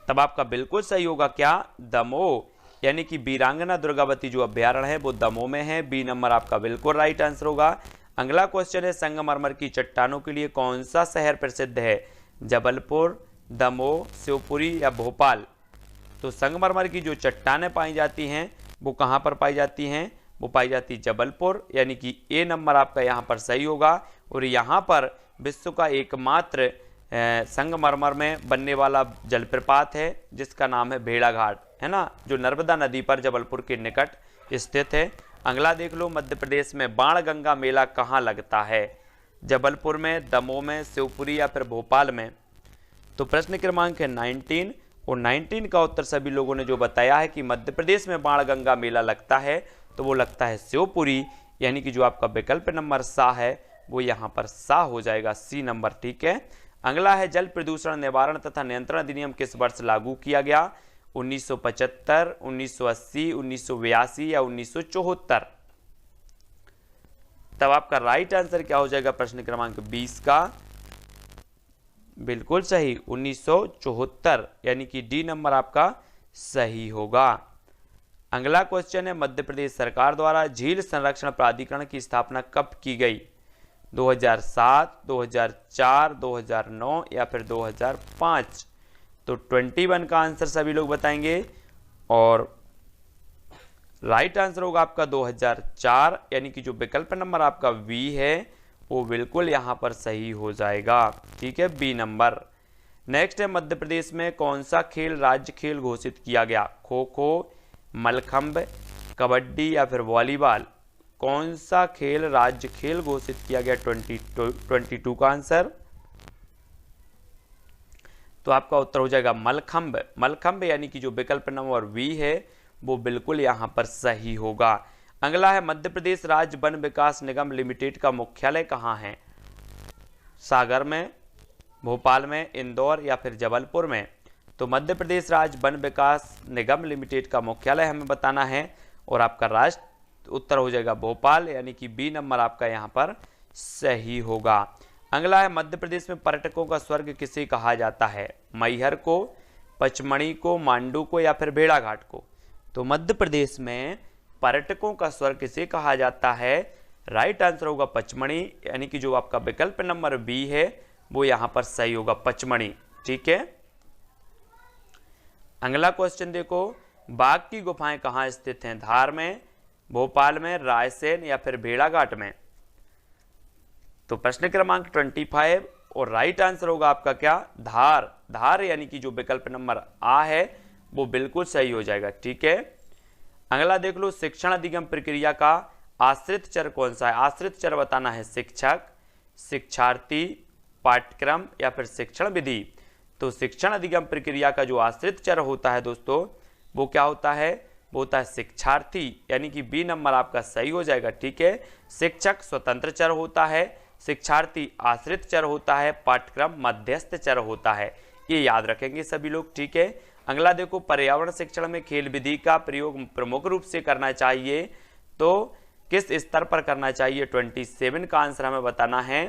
तब आपका बिल्कुल सही होगा क्या? दमोह, यानी कि वीरांगना दुर्गावती जो अभ्यारण्य है वो दमोह में है। बी नंबर आपका बिल्कुल राइट आंसर होगा। अगला क्वेश्चन है, संगमरमर की चट्टानों के लिए कौन सा शहर प्रसिद्ध है? जबलपुर, दमोह, शिवपुरी या भोपाल? तो संगमरमर की जो चट्टानें पाई जाती हैं वो कहाँ पर पाई जाती हैं? वो पाई जाती जबलपुर, यानी कि ए नंबर आपका यहाँ पर सही होगा। और यहाँ पर विश्व का एकमात्र संगमरमर में बनने वाला जलप्रपात है जिसका नाम है भेड़ाघाट, है ना, जो नर्मदा नदी पर जबलपुर के निकट स्थित है। अगला देख लो, मध्य प्रदेश में बाणगंगा मेला कहाँ लगता है? जबलपुर में, दमोह में, शिवपुरी या फिर भोपाल में? तो प्रश्न क्रमांक है 19 और 19 का उत्तर सभी लोगों ने जो बताया है कि मध्य प्रदेश में बाणगंगा मेला लगता है तो वो लगता है शिवपुरी, यानी कि जो आपका विकल्प नंबर सा है वो यहाँ पर सा हो जाएगा, सी नंबर, ठीक है। अगला है, जल प्रदूषण निवारण तथा नियंत्रण अधिनियम किस वर्ष लागू किया गया? 1975, 1980, 1982 या 1974? तब आपका राइट आंसर क्या हो जाएगा प्रश्न क्रमांक 20 का? बिल्कुल सही, 1974, यानी कि डी नंबर आपका सही होगा। अगला क्वेश्चन है, मध्य प्रदेश सरकार द्वारा झील संरक्षण प्राधिकरण की स्थापना कब की गई? 2007, 2004, 2009 या फिर 2005? तो 21 का आंसर सभी लोग बताएंगे और राइट आंसर होगा आपका 2004, यानी कि जो विकल्प नंबर आपका वी है वो बिल्कुल यहां पर सही हो जाएगा, ठीक है, बी नंबर। नेक्स्ट है, मध्य प्रदेश में कौन सा खेल राज्य खेल घोषित किया गया? खो खो, मलखंब, कबड्डी या फिर वॉलीबॉल? कौन सा खेल राज्य खेल घोषित किया गया? 22 का आंसर। तो आपका उत्तर हो जाएगा मलखंब। मलखंब यानी कि जो विकल्प नंबर वी है वो बिल्कुल यहां पर सही होगा। अगला है, मध्य प्रदेश राज्य वन विकास निगम लिमिटेड का मुख्यालय कहां है? सागर में, भोपाल में, इंदौर या फिर जबलपुर में? तो मध्य प्रदेश राज्य वन विकास निगम लिमिटेड का मुख्यालय हमें बताना है और आपका राष्ट्र उत्तर हो जाएगा भोपाल, यानी कि बी नंबर आपका यहाँ पर सही होगा। अगला है, मध्य प्रदेश में पर्यटकों का स्वर्ग किसे कहा जाता है? मैहर को, पचमढ़ी को, मांडू को या फिर भेड़ाघाट को? तो मध्य प्रदेश में पर्यटकों का स्वर्ग किसे कहा जाता है? राइट आंसर होगा पचमढ़ी, यानी कि जो आपका विकल्प नंबर बी है वो यहाँ पर सही होगा, पचमढ़ी, ठीक है। अगला क्वेश्चन देखो, बाघ की गुफाएं कहाँ स्थित हैं? धार में, भोपाल में, रायसेन या फिर भेड़ाघाट में? तो प्रश्न क्रमांक 25 और राइट आंसर होगा आपका क्या? धार। धार यानी कि जो विकल्प नंबर आ है वो बिल्कुल सही हो जाएगा, ठीक है। अगला देख लो, शिक्षण अधिगम प्रक्रिया का आश्रित चर कौन सा है? आश्रित चर बताना है, शिक्षक, शिक्षार्थी, पाठ्यक्रम या फिर शिक्षण विधि? तो शिक्षण अधिगम प्रक्रिया का जो आश्रित चर होता है दोस्तों वो क्या होता है? वो होता है शिक्षार्थी, यानी कि बी नंबर आपका सही हो जाएगा, ठीक है। शिक्षक स्वतंत्र चर होता है, शिक्षार्थी आश्रित चर होता है, पाठ्यक्रम मध्यस्थ चर होता है, ये याद रखेंगे सभी लोग, ठीक है। अगला देखो, पर्यावरण शिक्षण में खेल विधि का प्रयोग प्रमुख रूप से करना चाहिए तो किस स्तर पर करना चाहिए? 27 का आंसर हमें बताना है।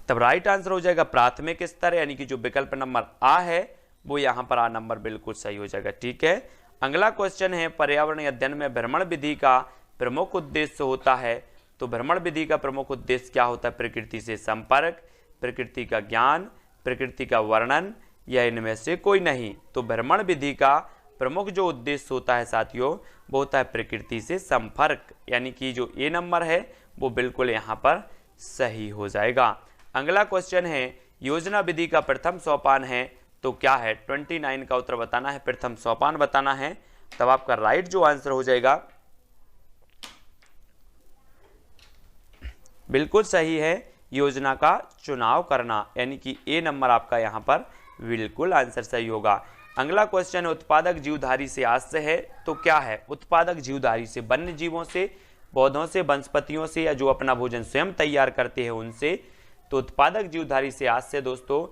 तब राइट आंसर हो जाएगा प्राथमिक स्तर, यानी कि जो विकल्प नंबर आ है वो यहां पर आ नंबर बिल्कुल सही हो जाएगा, ठीक है। अगला क्वेश्चन है पर्यावरण अध्ययन में भ्रमण विधि का प्रमुख उद्देश्य होता है। तो भ्रमण विधि का प्रमुख उद्देश्य क्या होता है? प्रकृति से संपर्क, प्रकृति का ज्ञान, प्रकृति का वर्णन या इनमें से कोई नहीं। तो भ्रमण विधि का प्रमुख जो उद्देश्य होता है साथियों वो होता है प्रकृति से संपर्क, यानी कि जो ए नंबर है वो बिल्कुल यहाँ पर सही हो जाएगा। अगला क्वेश्चन है योजना विधि का प्रथम सोपान है तो क्या है? 29 का उत्तर बताना है, प्रथम सोपान बताना है। तब आपका राइट जो आंसर हो जाएगा बिल्कुल सही है, योजना का चुनाव करना, यानी कि ए नंबर आपका यहाँ पर बिल्कुल आंसर सही होगा। अगला क्वेश्चन है उत्पादक जीवधारी से आश्रय है तो क्या है? उत्पादक जीवधारी से वन्य जीवों से, पौधों से, वनस्पतियों से या जो अपना भोजन स्वयं तैयार करते हैं उनसे। तो उत्पादक जीवधारी से आश्रय दोस्तों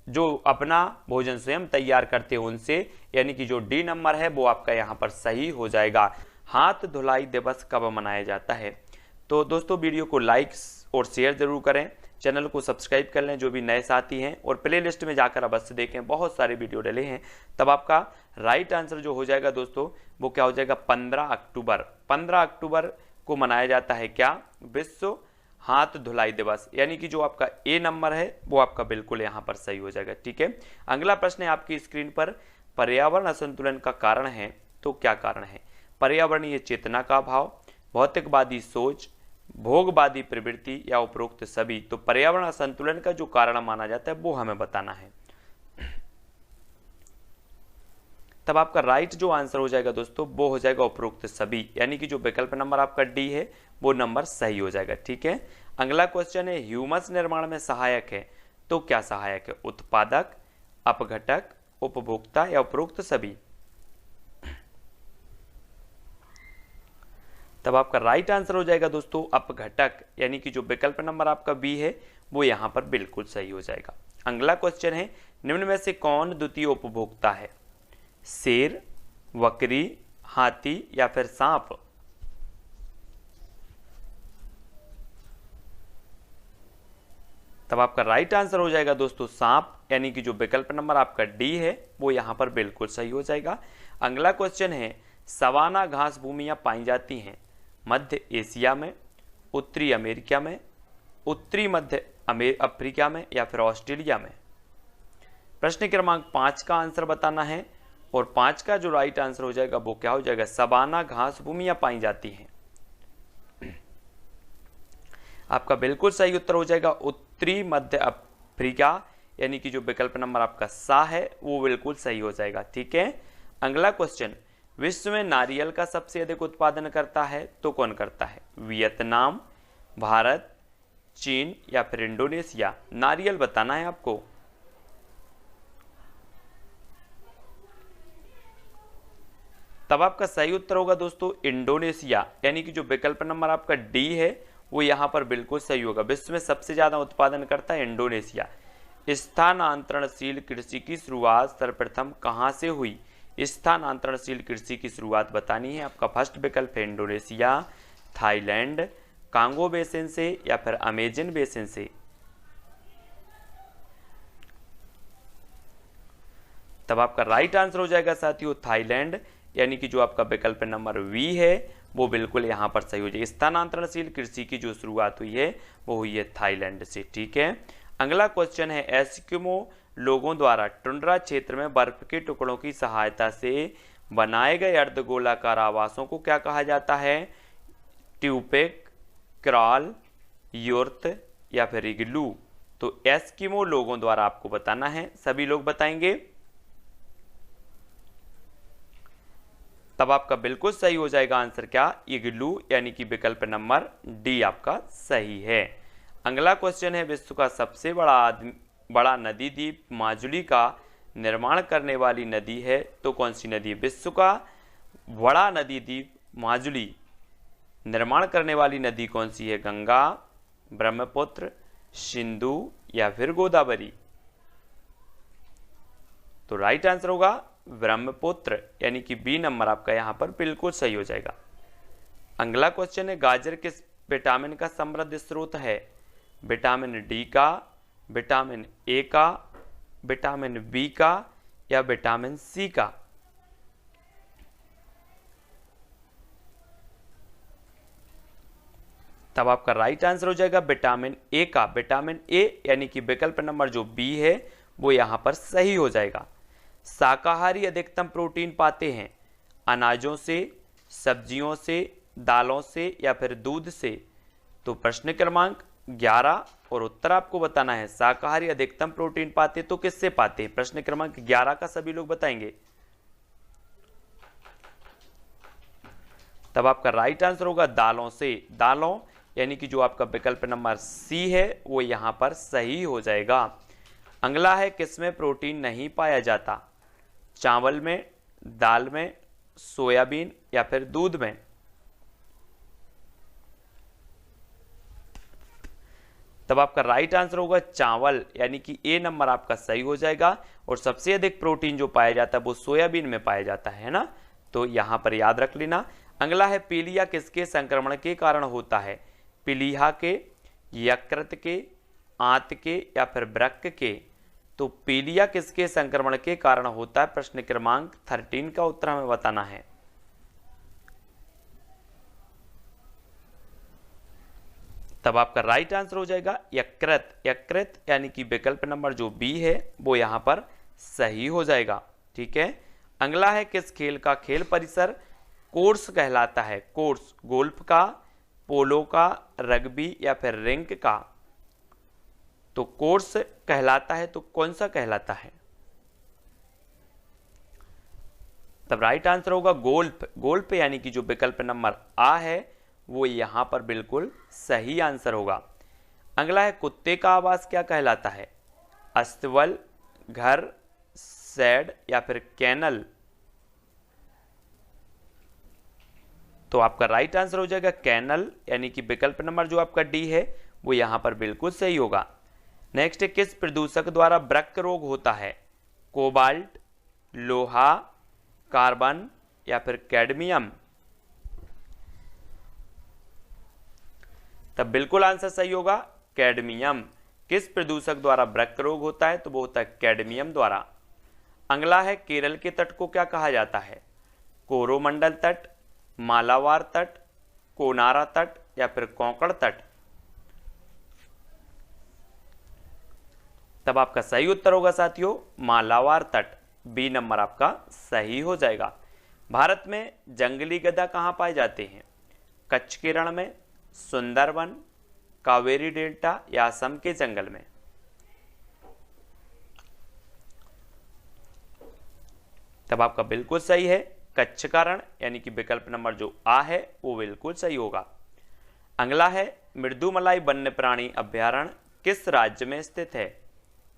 जो अपना भोजन स्वयं तैयार करते हैं उनसे, यानी कि जो डी नंबर है वो आपका यहाँ पर सही हो जाएगा। हाथ धुलाई दिवस कब मनाया जाता है? तो दोस्तों वीडियो को लाइक और शेयर जरूर करें, चैनल को सब्सक्राइब कर लें जो भी नए साथी हैं, और प्लेलिस्ट में जाकर अवश्य देखें, बहुत सारे वीडियो डले हैं। तब आपका राइट आंसर जो हो जाएगा दोस्तों वो क्या हो जाएगा? 15 अक्टूबर। 15 अक्टूबर को मनाया जाता है क्या? विश्व हाथ धुलाई दिवस, यानी कि जो आपका ए नंबर है वो आपका बिल्कुल यहाँ पर सही हो जाएगा। ठीक है, अगला प्रश्न है आपकी स्क्रीन पर, पर्यावरण असंतुलन का कारण है तो क्या कारण है? पर्यावरणीय चेतना का अभाव, भौतिकवादी सोच, भोगवादी प्रवृत्ति या उपरोक्त सभी। तो पर्यावरण असंतुलन का जो कारण माना जाता है वो हमें बताना है। तब आपका राइट जो आंसर हो जाएगा दोस्तों वो हो जाएगा उपरोक्त सभी, यानी कि जो विकल्प नंबर आपका डी है वो नंबर सही हो जाएगा। ठीक है, अगला क्वेश्चन है ह्यूमस निर्माण में सहायक है तो क्या सहायक है? उत्पादक, अपघटक, उपभोक्ता या उपरोक्त सभी। तब आपका राइट आंसर हो जाएगा दोस्तों अपघटक, यानी कि जो विकल्प नंबर आपका बी है वो यहां पर बिल्कुल सही हो जाएगा। अगला क्वेश्चन है निम्न में से कौन द्वितीय उपभोक्ता है? शेर, बकरी, हाथी या फिर सांप। तब आपका राइट आंसर हो जाएगा दोस्तों सांप, यानी कि जो विकल्प नंबर आपका डी है वो यहां पर बिल्कुल सही हो जाएगा। अगला क्वेश्चन है सवाना घास भूमियां पाई जाती हैं मध्य एशिया में, उत्तरी अमेरिका में, उत्तरी मध्य अफ्रीका में या फिर ऑस्ट्रेलिया में। प्रश्न क्रमांक 5 का आंसर बताना है, और 5 का जो राइट आंसर हो जाएगा वो क्या हो जाएगा? सवाना घास भूमियां पाई जाती हैं। आपका बिल्कुल सही उत्तर हो जाएगा उत्तरी मध्य अफ्रीका, यानी कि जो विकल्प नंबर आपका सा है वो बिल्कुल सही हो जाएगा। ठीक है, अगला क्वेश्चन विश्व में नारियल का सबसे अधिक उत्पादन करता है तो कौन करता है? वियतनाम, भारत, चीन या फिर इंडोनेशिया। नारियल बताना है आपको। तब आपका सही उत्तर होगा दोस्तों इंडोनेशिया, यानी कि जो विकल्प नंबर आपका डी है वो यहां पर बिल्कुल सही होगा। विश्व में सबसे ज्यादा उत्पादन करता है इंडोनेशिया। स्थानांतरणशील कृषि की शुरुआत सर्वप्रथम कहां से हुई? स्थानांतरणशील कृषि की शुरुआत बतानी है। आपका फर्स्ट विकल्प है इंडोनेशिया, थाईलैंड, कांगो बेसिन से या फिर अमेजन बेसिन से। तब आपका राइट आंसर हो जाएगा साथियों थाईलैंड, यानी कि जो आपका विकल्प नंबर वी है वो बिल्कुल यहां पर सही हो जाएगा। स्थानांतरणशील कृषि की जो शुरुआत हुई है वो हुई है थाईलैंड से। ठीक है, अगला क्वेश्चन है एस्किमो लोगों द्वारा टुंड्रा क्षेत्र में बर्फ के टुकड़ों की सहायता से बनाए गए अर्धगोलाकार आवासों को क्या कहा जाता है? ट्यूपेक, क्रॉल, युर्त या फिर इग्लू। तो एस्किमो लोगों द्वारा आपको बताना है, सभी लोग बताएंगे। तब आपका बिल्कुल सही हो जाएगा आंसर क्या? इग्लू, यानी कि विकल्प नंबर डी आपका सही है। अगला क्वेश्चन है विश्व का सबसे बड़ा नदी द्वीप माजुली का निर्माण करने वाली नदी है तो कौन सी नदी? विश्व का बड़ा नदी द्वीप माजुली निर्माण करने वाली नदी कौन सी है? गंगा, ब्रह्मपुत्र, सिंधु या फिर गोदावरी। तो राइट आंसर होगा ब्रह्मपुत्र, यानी कि बी नंबर आपका यहां पर बिल्कुल सही हो जाएगा। अगला क्वेश्चन है गाजर किस विटामिन का समृद्ध स्रोत है? विटामिन डी का, विटामिन ए का, विटामिन बी का या विटामिन सी का। तब आपका राइट आंसर हो जाएगा विटामिन ए का। विटामिन ए यानी कि विकल्प नंबर जो बी है वो यहां पर सही हो जाएगा। शाकाहारी अधिकतम प्रोटीन पाते हैं अनाजों से, सब्जियों से, दालों से या फिर दूध से। तो प्रश्न क्रमांक 11 और उत्तर आपको बताना है। शाकाहारी अधिकतम प्रोटीन पाते तो किससे पाते हैं? प्रश्न क्रमांक 11 का सभी लोग बताएंगे। तब आपका राइट आंसर होगा दालों से। दालों यानी कि जो आपका विकल्प नंबर सी है वो यहां पर सही हो जाएगा। अगला है किसमें प्रोटीन नहीं पाया जाता? चावल में, दाल में, सोयाबीन या फिर दूध में। तब आपका राइट आंसर होगा चावल, यानी कि ए नंबर आपका सही हो जाएगा। और सबसे अधिक प्रोटीन जो पाया जाता है वो सोयाबीन में पाया जाता है ना, तो यहां पर याद रख लेना। अगला है पीलिया किसके संक्रमण के कारण होता है? पीलिया के, यकृत के, आंत के या फिर वृक्क के। तो पीलिया किसके संक्रमण के कारण होता है? प्रश्न क्रमांक 13 का उत्तर हमें बताना है। तब आपका राइट आंसर हो जाएगा यकृत। यकृत यानी कि विकल्प नंबर जो बी है वो यहां पर सही हो जाएगा। ठीक है। अगला है किस खेल का खेल परिसर कोर्स कहलाता है? कोर्स गोल्फ का, पोलो का, रग्बी या फिर रिंक का। तो कोर्स कहलाता है तो कौन सा कहलाता है? तब राइट आंसर होगा गोल्फ। गोल्फ यानी कि जो विकल्प नंबर आ है वो यहां पर बिल्कुल सही आंसर होगा। अगला है कुत्ते का आवास क्या कहलाता है? अस्तबल, घर, शेड या फिर कैनल। तो आपका राइट आंसर हो जाएगा कैनल, यानी कि विकल्प नंबर जो आपका डी है वो यहां पर बिल्कुल सही होगा। नेक्स्ट, किस प्रदूषक द्वारा वृक्क रोग होता है? कोबाल्ट, लोहा, कार्बन या फिर कैडमियम। तब बिल्कुल आंसर सही होगा कैडमियम। किस प्रदूषक द्वारा वृक्क रोग होता है? तो वो होता है कैडमियम द्वारा। अगला है केरल के तट को क्या कहा जाता है? कोरोमंडल तट, मालाबार तट, कोनारा तट या फिर कोंकण तट। तब आपका सही उत्तर होगा साथियों मालाबार तट। बी नंबर आपका सही हो जाएगा। भारत में जंगली गधा कहां पाए जाते हैं? कच्छ के रण में, सुंदरवन, कावेरी डेल्टा या असम के जंगल में। तब आपका बिल्कुल सही है कच्छ का रण, यानी कि विकल्प नंबर जो आ है वो बिल्कुल सही होगा। अगला है मृदुमलाई वन्य प्राणी अभ्यारण्य किस राज्य में स्थित है?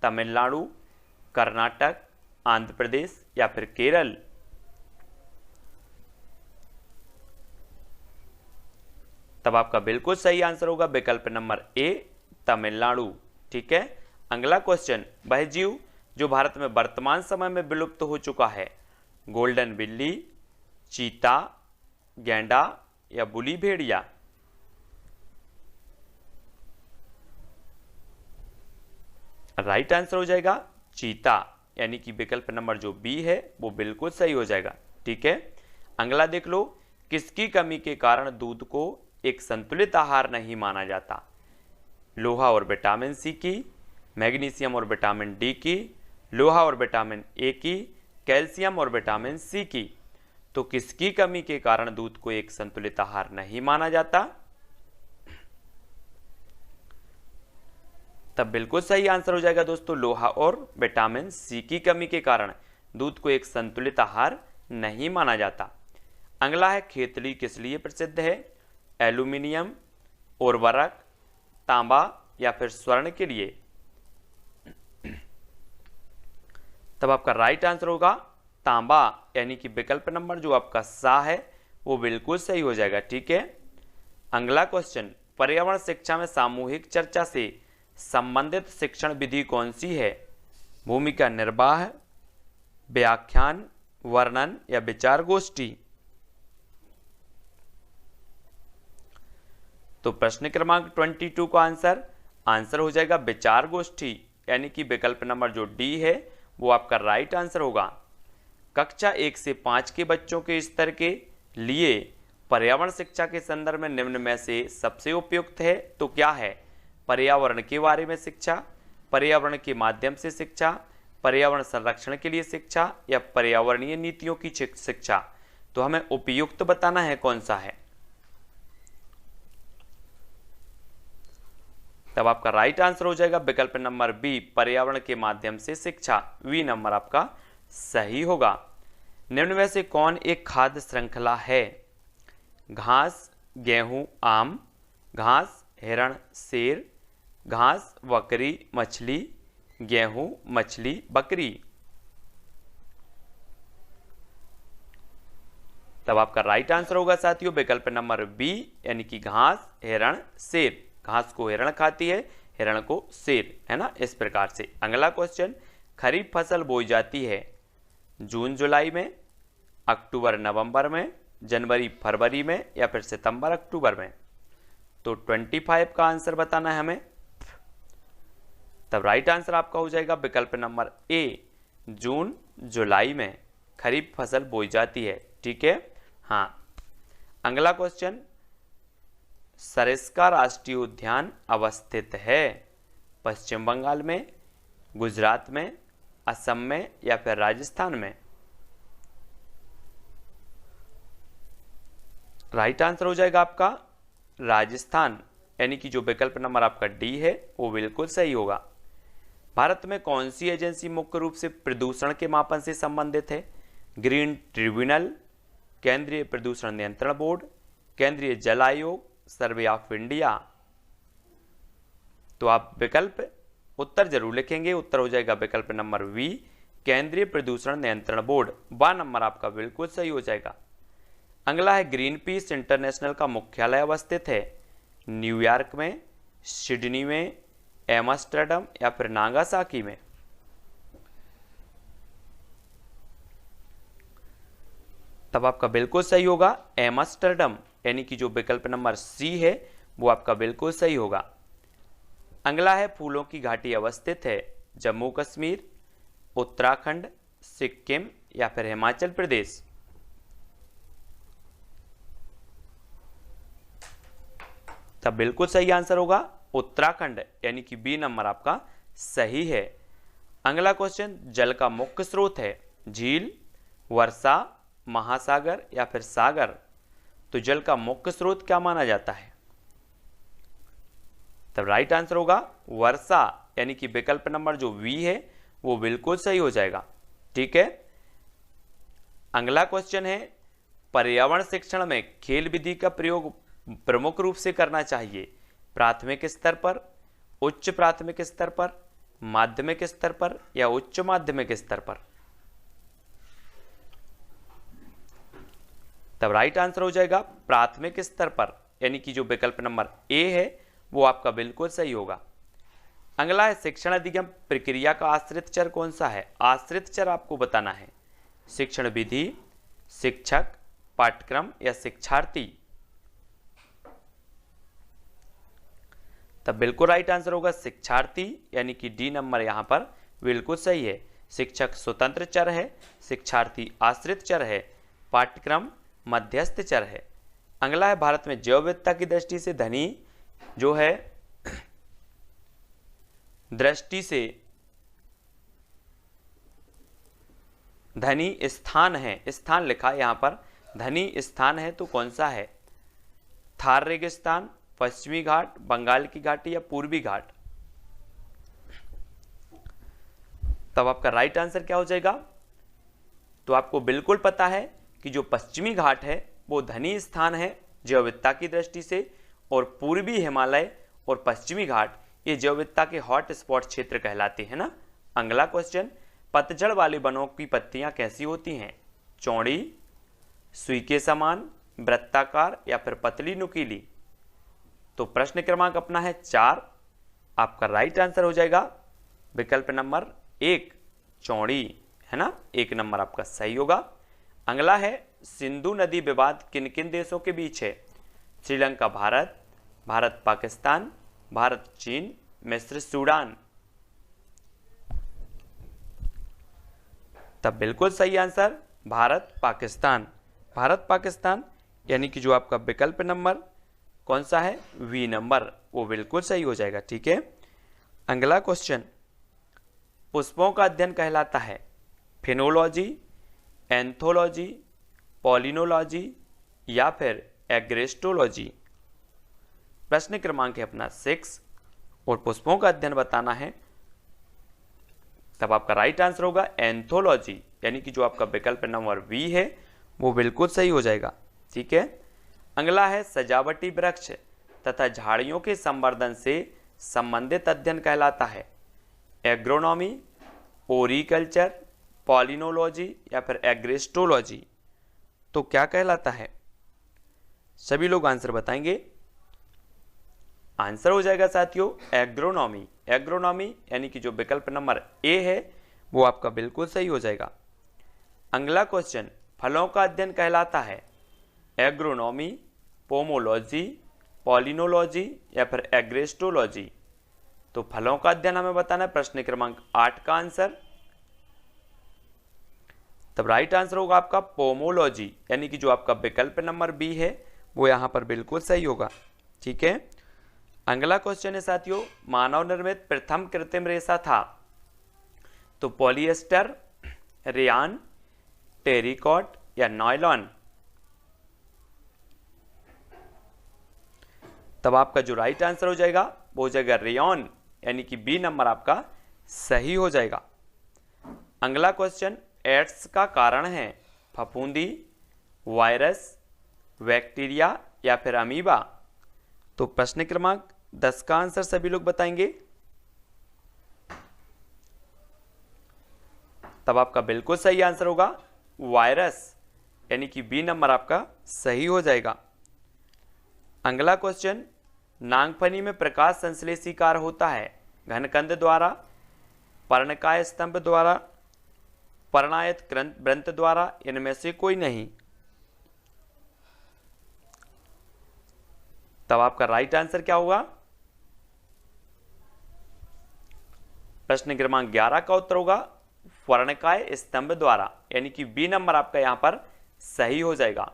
तमिलनाडु, कर्नाटक, आंध्र प्रदेश या फिर केरल। तब आपका बिल्कुल सही आंसर होगा विकल्प नंबर ए तमिलनाडु। ठीक है। अगला क्वेश्चन, वह जीव जो भारत में वर्तमान समय में विलुप्त हो चुका है? गोल्डन बिल्ली, चीता, गैंडा या बुली भेड़िया। राइट आंसर हो जाएगा चीता, यानी कि विकल्प नंबर जो बी है वो बिल्कुल सही हो जाएगा। ठीक है। अगला देख लो, किसकी कमी के कारण दूध को एक संतुलित आहार नहीं माना जाता? लोहा और विटामिन सी की, मैग्नीशियम और विटामिन डी की, लोहा और विटामिन ए की, कैल्शियम और विटामिन सी की। तो किसकी कमी के कारण दूध को एक संतुलित आहार नहीं माना जाता? तब बिल्कुल सही आंसर हो जाएगा दोस्तों लोहा और विटामिन सी की कमी के कारण दूध को एक संतुलित आहार नहीं माना जाता। अगला है खेतली किस लिए प्रसिद्ध है? एल्यूमिनियम, उर्वरक, तांबा या फिर स्वर्ण के लिए। तब आपका राइट आंसर होगा तांबा, यानी कि विकल्प नंबर जो आपका सा है वो बिल्कुल सही हो जाएगा। ठीक है। अगला क्वेश्चन, पर्यावरण शिक्षा में सामूहिक चर्चा से संबंधित शिक्षण विधि कौन सी है? भूमिका निर्वाह, व्याख्यान, वर्णन या विचार गोष्ठी। तो प्रश्न क्रमांक 22 का आंसर हो जाएगा विचार गोष्ठी, यानी कि विकल्प नंबर जो डी है वो आपका राइट आंसर होगा। कक्षा 1 से 5 के बच्चों के स्तर के लिए पर्यावरण शिक्षा के संदर्भ में निम्न में से सबसे उपयुक्त है तो क्या है? पर्यावरण के बारे में शिक्षा, पर्यावरण के माध्यम से शिक्षा, पर्यावरण संरक्षण के लिए शिक्षा या पर्यावरणीय नीतियों की शिक्षा। तो हमें उपयुक्त बताना है कौन सा है। तब आपका राइट आंसर हो जाएगा विकल्प नंबर बी, पर्यावरण के माध्यम से शिक्षा। वी नंबर आपका सही होगा। निम्न में से कौन एक खाद्य श्रृंखला है? घास, गेहूं, आम, घास, हिरण, शेर, घास, बकरी, मछली, गेहूं, मछली, बकरी। तब आपका राइट आंसर होगा साथियों विकल्प नंबर बी, यानी कि घास, हिरण, शेर। घास को हिरण खाती है, हिरण को शेर, है ना, इस प्रकार से। अगला क्वेश्चन, खरीफ फसल बोई जाती है जून जुलाई में, अक्टूबर नवंबर में, जनवरी फरवरी में या फिर सितंबर अक्टूबर में। तो 25 का आंसर बताना है हमें। तब राइट आंसर आपका हो जाएगा विकल्प नंबर ए, जून जुलाई में खरीफ फसल बोई जाती है। ठीक है, हाँ। अगला क्वेश्चन, सरिस्का राष्ट्रीय उद्यान अवस्थित है पश्चिम बंगाल में, गुजरात में, असम में या फिर राजस्थान में। राइट आंसर हो जाएगा आपका राजस्थान, यानी कि जो विकल्प नंबर आपका डी है वो बिल्कुल सही होगा। भारत में कौन सी एजेंसी मुख्य रूप से प्रदूषण के मापन से संबंधित है? ग्रीन ट्रिब्यूनल, केंद्रीय प्रदूषण नियंत्रण बोर्ड, केंद्रीय जल आयोग, सर्वे ऑफ इंडिया। तो आप विकल्प उत्तर जरूर लिखेंगे। उत्तर हो जाएगा विकल्प नंबर वी, केंद्रीय प्रदूषण नियंत्रण बोर्ड। वा नंबर आपका बिल्कुल सही हो जाएगा। अगला है, ग्रीन पीस इंटरनेशनल का मुख्यालय अवस्थित है न्यूयॉर्क में, सिडनी में, एम्स्टर्डम या फिर नागासाकी में। तब आपका बिल्कुल सही होगा एम्स्टर्डम, यानी कि जो विकल्प नंबर सी है वो आपका बिल्कुल सही होगा। अगला है, फूलों की घाटी अवस्थित है जम्मू कश्मीर, उत्तराखंड, सिक्किम या फिर हिमाचल प्रदेश। तब बिल्कुल सही आंसर होगा उत्तराखंड, यानी कि बी नंबर आपका सही है। अगला क्वेश्चन, जल का मुख्य स्रोत है झील, वर्षा, महासागर या फिर सागर। तो जल का मुख्य स्रोत क्या माना जाता है? तब राइट आंसर होगा वर्षा, यानी कि विकल्प नंबर जो वी है वो बिल्कुल सही हो जाएगा। ठीक है। अगला क्वेश्चन है, पर्यावरण शिक्षण में खेल विधि का प्रयोग प्रमुख रूप से करना चाहिए प्राथमिक स्तर पर, उच्च प्राथमिक स्तर पर, माध्यमिक स्तर पर या उच्च माध्यमिक स्तर पर। तब राइट आंसर हो जाएगा प्राथमिक स्तर पर, यानी कि जो विकल्प नंबर ए है वो आपका बिल्कुल सही होगा। अगला है, शिक्षण अधिगम प्रक्रिया का आश्रित चर कौन सा है? आश्रित चर आपको बताना है, शिक्षण विधि, शिक्षक, पाठ्यक्रम या शिक्षार्थी। तब बिल्कुल राइट आंसर होगा शिक्षार्थी, यानी कि डी नंबर यहां पर बिल्कुल सही है। शिक्षक स्वतंत्र चर है, शिक्षार्थी आश्रित चर है, पाठ्यक्रम मध्यस्थ चर है। अगला है, भारत में जैव विविधता की दृष्टि से धनी जो है दृष्टि से धनी स्थान है, स्थान लिखा यहां पर धनी स्थान है तो कौन सा है? थार रेगिस्तान, पश्चिमी घाट, बंगाल की घाटी या पूर्वी घाट। तब आपका राइट आंसर क्या हो जाएगा? तो आपको बिल्कुल पता है कि जो पश्चिमी घाट है वो धनी स्थान है जैव विविधता की दृष्टि से, और पूर्वी हिमालय और पश्चिमी घाट ये जैव विविधता के हॉट स्पॉट क्षेत्र कहलाते हैं ना। अगला क्वेश्चन, पतझड़ वाले वनों की पत्तियां कैसी होती हैं? चौड़ी, सुई के समान, वृत्ताकार या फिर पतली नुकीली। तो प्रश्न क्रमांक अपना है 4। आपका राइट आंसर हो जाएगा विकल्प नंबर 1, चौड़ी, है ना। 1 नंबर आपका सही होगा। अगला है, सिंधु नदी विवाद किन किन देशों के बीच है? श्रीलंका भारत, भारत पाकिस्तान, भारत चीन, मिस्र सूडान। तब बिल्कुल सही आंसर भारत पाकिस्तान। भारत पाकिस्तान यानी कि जो आपका विकल्प नंबर कौन सा है, वी नंबर, वो बिल्कुल सही हो जाएगा। ठीक है, अगला क्वेश्चन, पुष्पों का अध्ययन कहलाता है फिनोलॉजी, एंथोलॉजी, पॉलिनोलॉजी या फिर एग्रेस्टोलॉजी। प्रश्न क्रमांक है अपना 6 और पुष्पों का अध्ययन बताना है, तब आपका राइट आंसर होगा एंथोलॉजी, यानी कि जो आपका विकल्प नंबर बी है वो बिल्कुल सही हो जाएगा। ठीक है, अगला है सजावटी वृक्ष तथा झाड़ियों के संवर्धन से संबंधित अध्ययन कहलाता है एग्रोनॉमी, ओरिकल्चर, पॉलिनोलॉजी या फिर एग्रेस्टोलॉजी। तो क्या कहलाता है, सभी लोग आंसर बताएंगे। आंसर हो जाएगा साथियों एग्रोनॉमी। एग्रोनॉमी यानी कि जो विकल्प नंबर ए है वो आपका बिल्कुल सही हो जाएगा। अगला क्वेश्चन, फलों का अध्ययन कहलाता है एग्रोनॉमी, पोमोलॉजी, पॉलिनोलॉजी या फिर एग्रेस्टोलॉजी। तो फलों का अध्ययन हमें बताना है, प्रश्न क्रमांक 8 का आंसर। तब राइट आंसर होगा आपका पोमोलॉजी, यानी कि जो आपका विकल्प नंबर बी है वो यहां पर बिल्कुल सही होगा। ठीक है, अगला क्वेश्चन है साथियों, मानव निर्मित प्रथम कृत्रिम रेशा था तो पॉलिएस्टर, रेयान, टेरिकॉट या नायलॉन। तब आपका जो राइट आंसर हो जाएगा वो हो जाएगा रेयॉन, यानी कि बी नंबर आपका सही हो जाएगा। अगला क्वेश्चन, एड्स का कारण है फफूंदी, वायरस, बैक्टीरिया या फिर अमीबा। तो प्रश्न क्रमांक 10 का आंसर सभी लोग बताएंगे। तब आपका बिल्कुल सही आंसर होगा वायरस, यानी कि बी नंबर आपका सही हो जाएगा। अगला क्वेश्चन, नागफनी में प्रकाश संश्लेषी कार्य होता है घनकंद द्वारा, पर्णकाय स्तंभ द्वारा, पर्णायत वृंत द्वारा, इनमें से कोई नहीं। तब आपका राइट आंसर क्या होगा, प्रश्न क्रमांक 11 का उत्तर होगा पर्णकाय स्तंभ द्वारा, यानी कि बी नंबर आपका यहां पर सही हो जाएगा।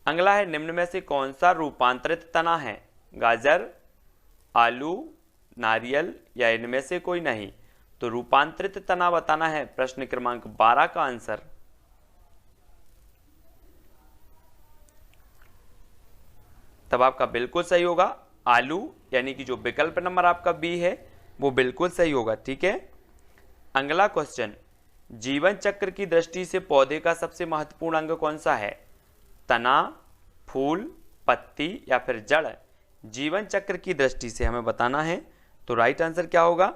अगला है, निम्न में से कौन सा रूपांतरित तना है, गाजर, आलू, नारियल या इनमें से कोई नहीं। तो रूपांतरित तना बताना है, प्रश्न क्रमांक 12 का आंसर। तब आपका बिल्कुल सही होगा आलू, यानी कि जो विकल्प नंबर आपका बी है वो बिल्कुल सही होगा। ठीक है, अगला क्वेश्चन, जीवन चक्र की दृष्टि से पौधे का सबसे महत्वपूर्ण अंग कौन सा है, तना, फूल, पत्ती या फिर जड़। जीवन चक्र की दृष्टि से हमें बताना है, तो राइट आंसर क्या होगा।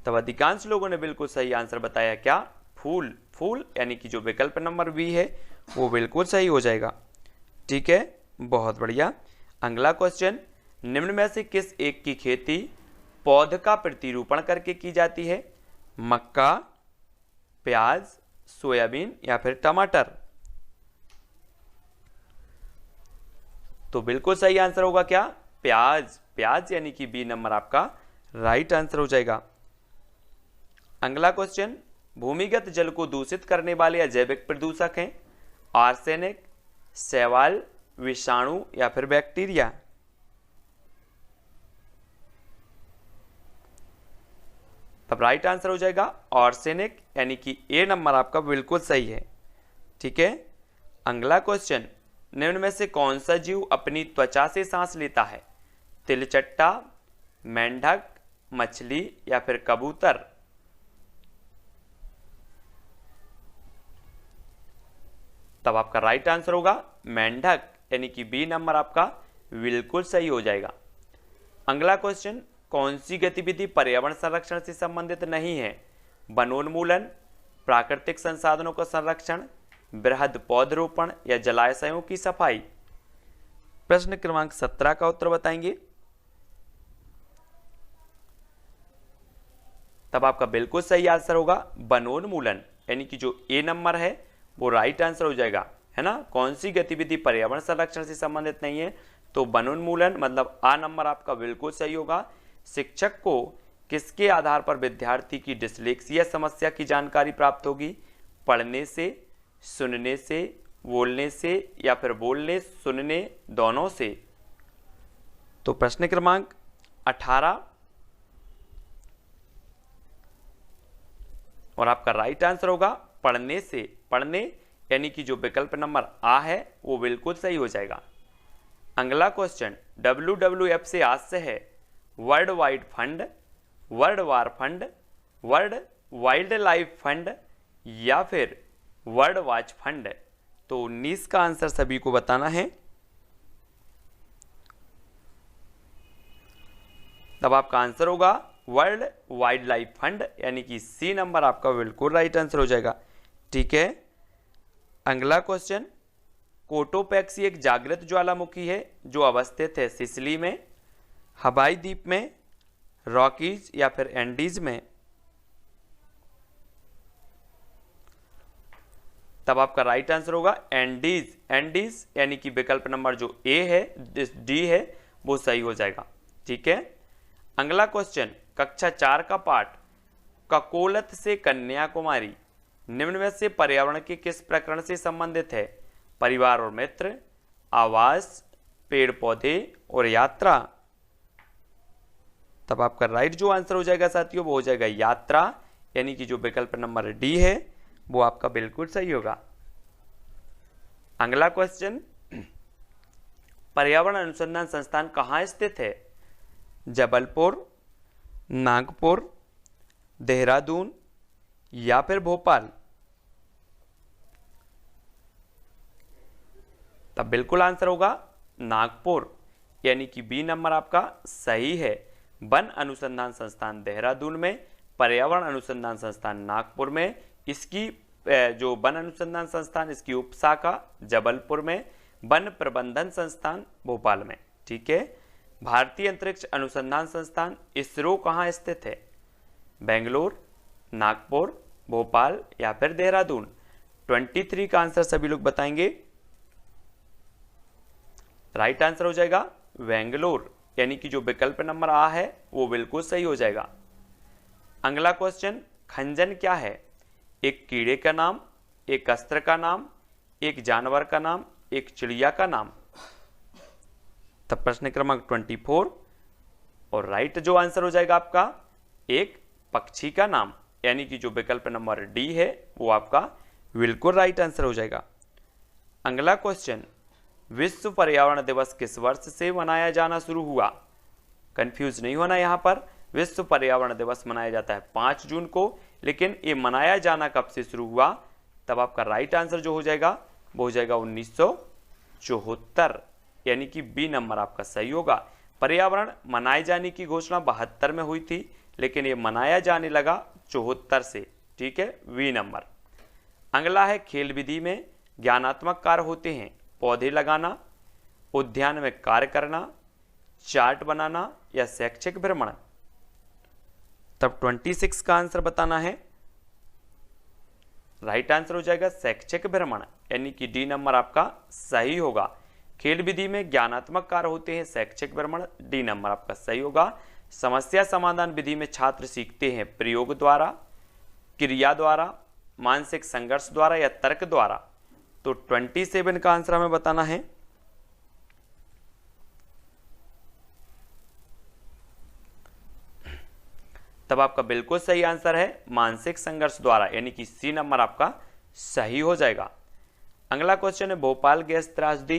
तब अधिकांश लोगों ने बिल्कुल सही आंसर बताया, क्या, फूल। फूल यानी कि जो विकल्प नंबर बी है वो बिल्कुल सही हो जाएगा। ठीक है, बहुत बढ़िया। अगला क्वेश्चन, निम्न में से किस एक की खेती पौध का प्रतिरूपण करके की जाती है, मक्का, प्याज, सोयाबीन या फिर टमाटर। तो बिल्कुल सही आंसर होगा क्या, प्याज। प्याज यानी कि बी नंबर आपका राइट आंसर हो जाएगा। अगला क्वेश्चन, भूमिगत जल को दूषित करने वाले अजैविक प्रदूषक हैं आर्सेनिक, शैवाल, विषाणु या फिर बैक्टीरिया। तब राइट आंसर हो जाएगा आर्सेनिक, यानी कि ए नंबर आपका बिल्कुल सही है। ठीक है, अगला क्वेश्चन, निम्न में से कौन सा जीव अपनी त्वचा से सांस लेता है, तिलचट्टा, मेंढक, मछली या फिर कबूतर। तब आपका राइट आंसर होगा मेंढक, यानी कि बी नंबर आपका बिल्कुल सही हो जाएगा। अगला क्वेश्चन, कौन सी गतिविधि पर्यावरण संरक्षण से संबंधित नहीं है, वनोन्मूलन, प्राकृतिक संसाधनों का संरक्षण, बृहद पौधरोपण या जलाशयों की सफाई। प्रश्न क्रमांक 17 का उत्तर बताएंगे। तब आपका बिल्कुल सही आंसर होगा वनोन्मूलन, यानी कि जो ए नंबर है वो राइट आंसर हो जाएगा, है ना। कौन सी गतिविधि पर्यावरण संरक्षण से संबंधित नहीं है, तो वनोन्मूलन, मतलब आ नंबर आपका बिल्कुल सही होगा। शिक्षक को किसके आधार पर विद्यार्थी की डिसलेक्सिया समस्या की जानकारी प्राप्त होगी, पढ़ने से, सुनने से, बोलने से या फिर बोलने सुनने दोनों से। तो प्रश्न क्रमांक 18 और आपका राइट आंसर होगा पढ़ने से। पढ़ने यानी कि जो विकल्प नंबर आ है वो बिल्कुल सही हो जाएगा। अगला क्वेश्चन WWF से आज से है world wide fund, world war fund, world wild life fund या फिर वर्ल्ड वाच फंड। तो 19 का आंसर सभी को बताना है। तब आपका आंसर होगा वर्ल्ड वाइल्ड लाइफ फंड यानी कि सी नंबर आपका बिल्कुल राइट आंसर हो जाएगा। ठीक है, अगला क्वेश्चन कोटोपैक्सी एक जागृत ज्वालामुखी है जो अवस्थित है सिसिली में, हवाई द्वीप में, रॉकीज या फिर एंडीज में। तब आपका राइट आंसर होगा एंडीज। एंडीज यानी कि विकल्प नंबर जो ए है, डी है, वो सही हो जाएगा। ठीक है, अगला क्वेश्चन कक्षा 4 का पाठ ककोलत से कन्याकुमारी निम्न में से पर्यावरण के किस प्रकरण से संबंधित है? परिवार और मित्र, आवास, पेड़ पौधे और यात्रा। तब आपका राइट जो आंसर हो जाएगा साथियों वो हो जाएगा यात्रा यानी कि जो विकल्प नंबर डी है वो आपका बिल्कुल सही होगा। अगला क्वेश्चन पर्यावरण अनुसंधान संस्थान कहाँ स्थित है? जबलपुर, नागपुर, देहरादून या फिर भोपाल। तब बिल्कुल आंसर होगा नागपुर यानी कि बी नंबर आपका सही है। वन अनुसंधान संस्थान देहरादून में, पर्यावरण अनुसंधान संस्थान नागपुर में, इसकी जो वन अनुसंधान संस्थान इसकी उपशाखा जबलपुर में, वन प्रबंधन संस्थान भोपाल में। ठीक है, भारतीय अंतरिक्ष अनुसंधान संस्थान इसरो कहाँ स्थित है? बेंगलोर, नागपुर, भोपाल या फिर देहरादून। 23 का आंसर सभी लोग बताएंगे। राइट आंसर हो जाएगा बेंगलोर यानी कि जो विकल्प नंबर आ है वो बिल्कुल सही हो जाएगा। अगला क्वेश्चन खंजन क्या है? एक कीड़े का नाम, एक अस्त्र का नाम, एक जानवर का नाम, एक चिड़िया का नाम। तब प्रश्न क्रमांक 24 और राइट जो आंसर हो जाएगा आपका एक पक्षी का नाम यानी कि जो विकल्प नंबर डी है वो आपका बिल्कुल राइट आंसर हो जाएगा। अगला क्वेश्चन विश्व पर्यावरण दिवस किस वर्ष से मनाया जाना शुरू हुआ? कंफ्यूज नहीं होना, यहाँ पर विश्व पर्यावरण दिवस मनाया जाता है 5 जून को, लेकिन ये मनाया जाना कब से शुरू हुआ? तब आपका राइट आंसर जो हो जाएगा वो हो जाएगा 1974 यानी कि बी नंबर आपका सही होगा। पर्यावरण मनाए जाने की घोषणा 72 में हुई थी लेकिन ये मनाया जाने लगा 74 से। ठीक है, वी नंबर। अगला है खेल विधि में ज्ञानात्मक कार्य होते हैं पौधे लगाना, उद्यान में कार्य करना, चार्ट बनाना या शैक्षिक भ्रमण। तब 26 का आंसर बताना है। राइट आंसर हो जाएगा शैक्षिक भ्रमण यानी कि डी नंबर आपका सही होगा। खेल विधि में ज्ञानात्मक कार्य होते हैं शैक्षिक भ्रमण, डी नंबर आपका सही होगा। समस्या समाधान विधि में छात्र सीखते हैं प्रयोग द्वारा, क्रिया द्वारा, मानसिक संघर्ष द्वारा या तर्क द्वारा। तो 27 का आंसर हमें बताना है। तब आपका बिल्कुल सही आंसर है मानसिक संघर्ष द्वारा यानी कि सी नंबर आपका सही हो जाएगा। अगला क्वेश्चन है भोपाल गैस त्रासदी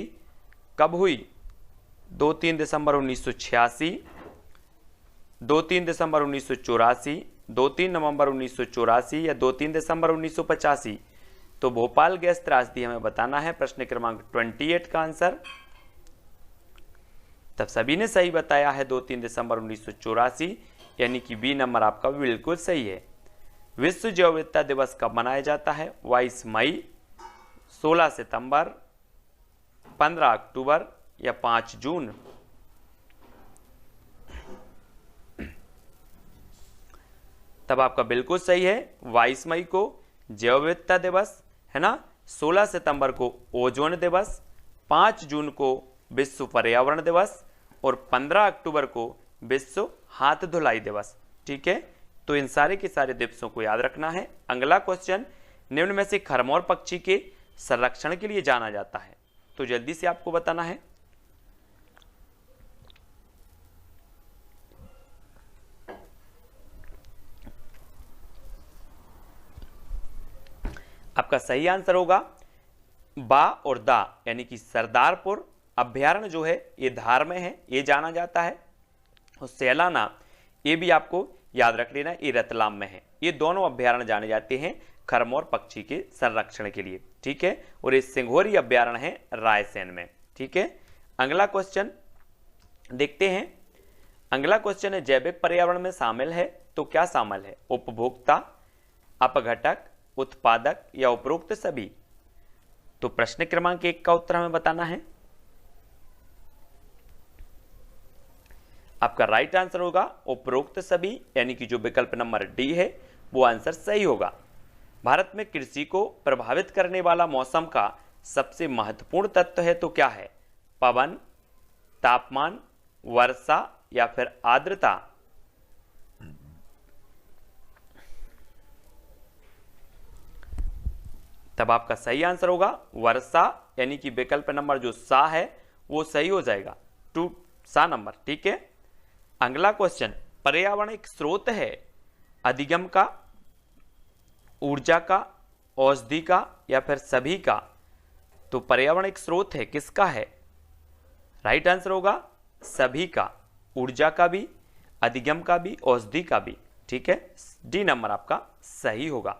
कब हुई? 2-3 दिसंबर 1986, 2-3 दिसंबर 1984, 2-3 नवंबर 1984 या 2-3 दिसंबर 1985। तो भोपाल गैस त्रासदी हमें बताना है। प्रश्न क्रमांक 28 का आंसर। तब सभी ने सही बताया है 2-3 दिसंबर 1984 यानी कि बी नंबर आपका बिल्कुल सही है। विश्व जैव विविधता दिवस कब मनाया जाता है? 22 मई, 16 सितंबर, 15 अक्टूबर या 5 जून। तब आपका बिल्कुल सही है 22 मई को जैव विविधता दिवस है ना, 16 सितंबर को ओजोन दिवस, 5 जून को विश्व पर्यावरण दिवस और 15 अक्टूबर को विश्व हाथ धुलाई दिवस। ठीक है, तो इन सारे के सारे दिवसों को याद रखना है। अगला क्वेश्चन निम्न में से खरमोर पक्षी के संरक्षण के लिए जाना जाता है? तो जल्दी से आपको बताना है। आपका सही आंसर होगा बा और दा, यानी कि सरदारपुर अभ्यारण्य जो है ये धार में है, ये जाना जाता है। और सैलाना, ये भी आपको याद रख लेना, ये रतलाम में है। ये दोनों अभ्यारण्य जाने जाते हैं खरमोर पक्षी के संरक्षण के लिए, ठीक है। और ये सिंघोरी अभ्यारण्य है रायसेन में, ठीक है। अगला क्वेश्चन देखते हैं। अगला क्वेश्चन है जैविक पर्यावरण में शामिल है तो क्या शामिल है? उपभोक्ता, अपघटक, उत्पादक या उपरोक्त सभी? तो प्रश्न क्रमांक 1 का उत्तर हमें बताना है। आपका राइट आंसर होगा उपरोक्त सभी, यानी कि जो विकल्प नंबर डी है वो आंसर सही होगा। भारत में कृषि को प्रभावित करने वाला मौसम का सबसे महत्वपूर्ण तत्व है तो क्या है? पवन, तापमान, वर्षा या फिर आर्द्रता? तब आपका सही आंसर होगा वर्षा, यानी कि विकल्प नंबर जो सा है वो सही हो जाएगा, 2 सा नंबर, ठीक है। अगला क्वेश्चन, पर्यावरण एक स्रोत है अधिगम का, ऊर्जा का, औषधि का या फिर सभी का? तो पर्यावरण एक स्रोत है, किसका है? राइट आंसर होगा सभी का, ऊर्जा का भी, अधिगम का भी, औषधि का भी, ठीक है। डी नंबर आपका सही होगा।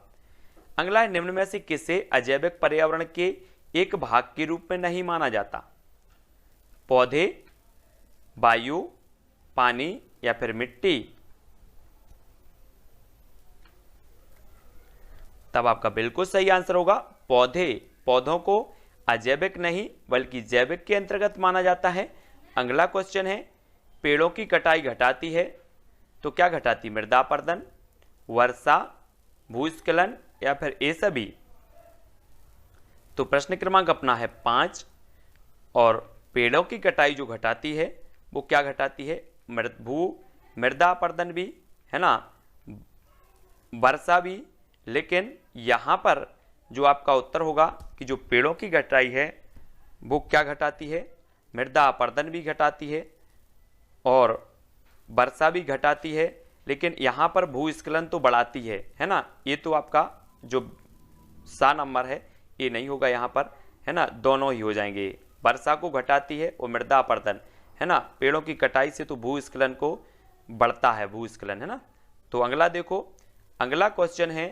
अगला है निम्न में से किसे अजैविक पर्यावरण के एक भाग के रूप में नहीं माना जाता? पौधे, वायु, पानी या फिर मिट्टी? तब आपका बिल्कुल सही आंसर होगा पौधे। पौधों को अजैविक नहीं बल्कि जैविक के अंतर्गत माना जाता है। अगला क्वेश्चन है पेड़ों की कटाई घटाती है तो क्या घटाती? मृदा अपरदन, वर्षा, भूस्खलन या फिर ये सभी? तो प्रश्न क्रमांक अपना है 5। और पेड़ों की कटाई जो घटाती है वो क्या घटाती है? मृदा अपरदन भी है ना, वर्षा भी। लेकिन यहां पर जो आपका उत्तर होगा कि जो पेड़ों की कटाई है वो क्या घटाती है? मृदा अपरदन भी घटाती है और वर्षा भी घटाती है, लेकिन यहां पर भूस्खलन तो बढ़ाती है ना। ये तो आपका जो सा नंबर है ये नहीं होगा यहाँ पर, है ना, दोनों ही हो जाएंगे। वर्षा को घटाती है और मृदा अपरदन, है ना। पेड़ों की कटाई से तो भूस्खलन को बढ़ता है, भूस्खलन, है ना। तो अगला देखो, अगला क्वेश्चन है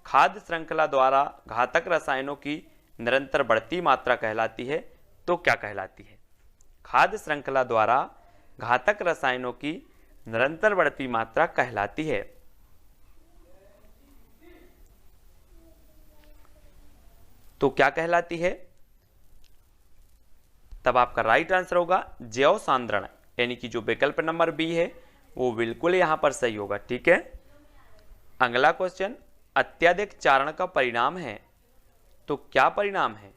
खाद्य श्रृंखला द्वारा घातक रसायनों की निरंतर बढ़ती मात्रा कहलाती है तो क्या कहलाती है? खाद्य श्रृंखला द्वारा घातक रसायनों की निरंतर बढ़ती मात्रा कहलाती है। तो क्या कहलाती है? तब आपका राइट आंसर होगा जैव सांद्रण, यानी कि जो विकल्प नंबर बी है वो बिल्कुल यहां पर सही होगा, ठीक है। अगला क्वेश्चन अत्यधिक चारण का परिणाम है तो क्या परिणाम है?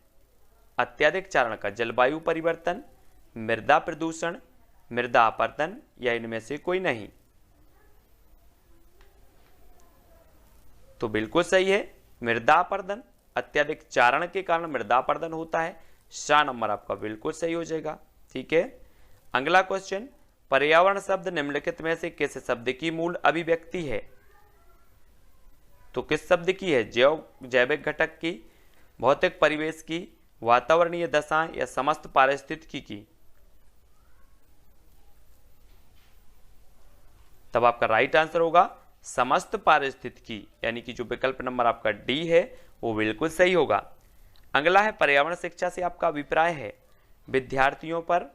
अत्यधिक चारण का जलवायु परिवर्तन, मृदा प्रदूषण, मृदा अपरदन या इनमें से कोई नहीं? तो बिल्कुल सही है मृदा अपरदन। अत्यधिक चारण के कारण मृदा अपरदन होता है। सा नंबर आपका बिल्कुल सही हो जाएगा, ठीक है। अगला क्वेश्चन पर्यावरण शब्द निम्नलिखित में से किस शब्द की मूल अभिव्यक्ति है? तो किस शब्द की है? जैविक घटक की, भौतिक परिवेश की, वातावरणीय दशाएं या समस्त पारिस्थितिकी की? तब आपका राइट आंसर होगा समस्त पारिस्थितिकी, यानी कि जो विकल्प नंबर आपका डी है वो बिल्कुल सही होगा। अगला है पर्यावरण शिक्षा से आपका अभिप्राय है विद्यार्थियों पर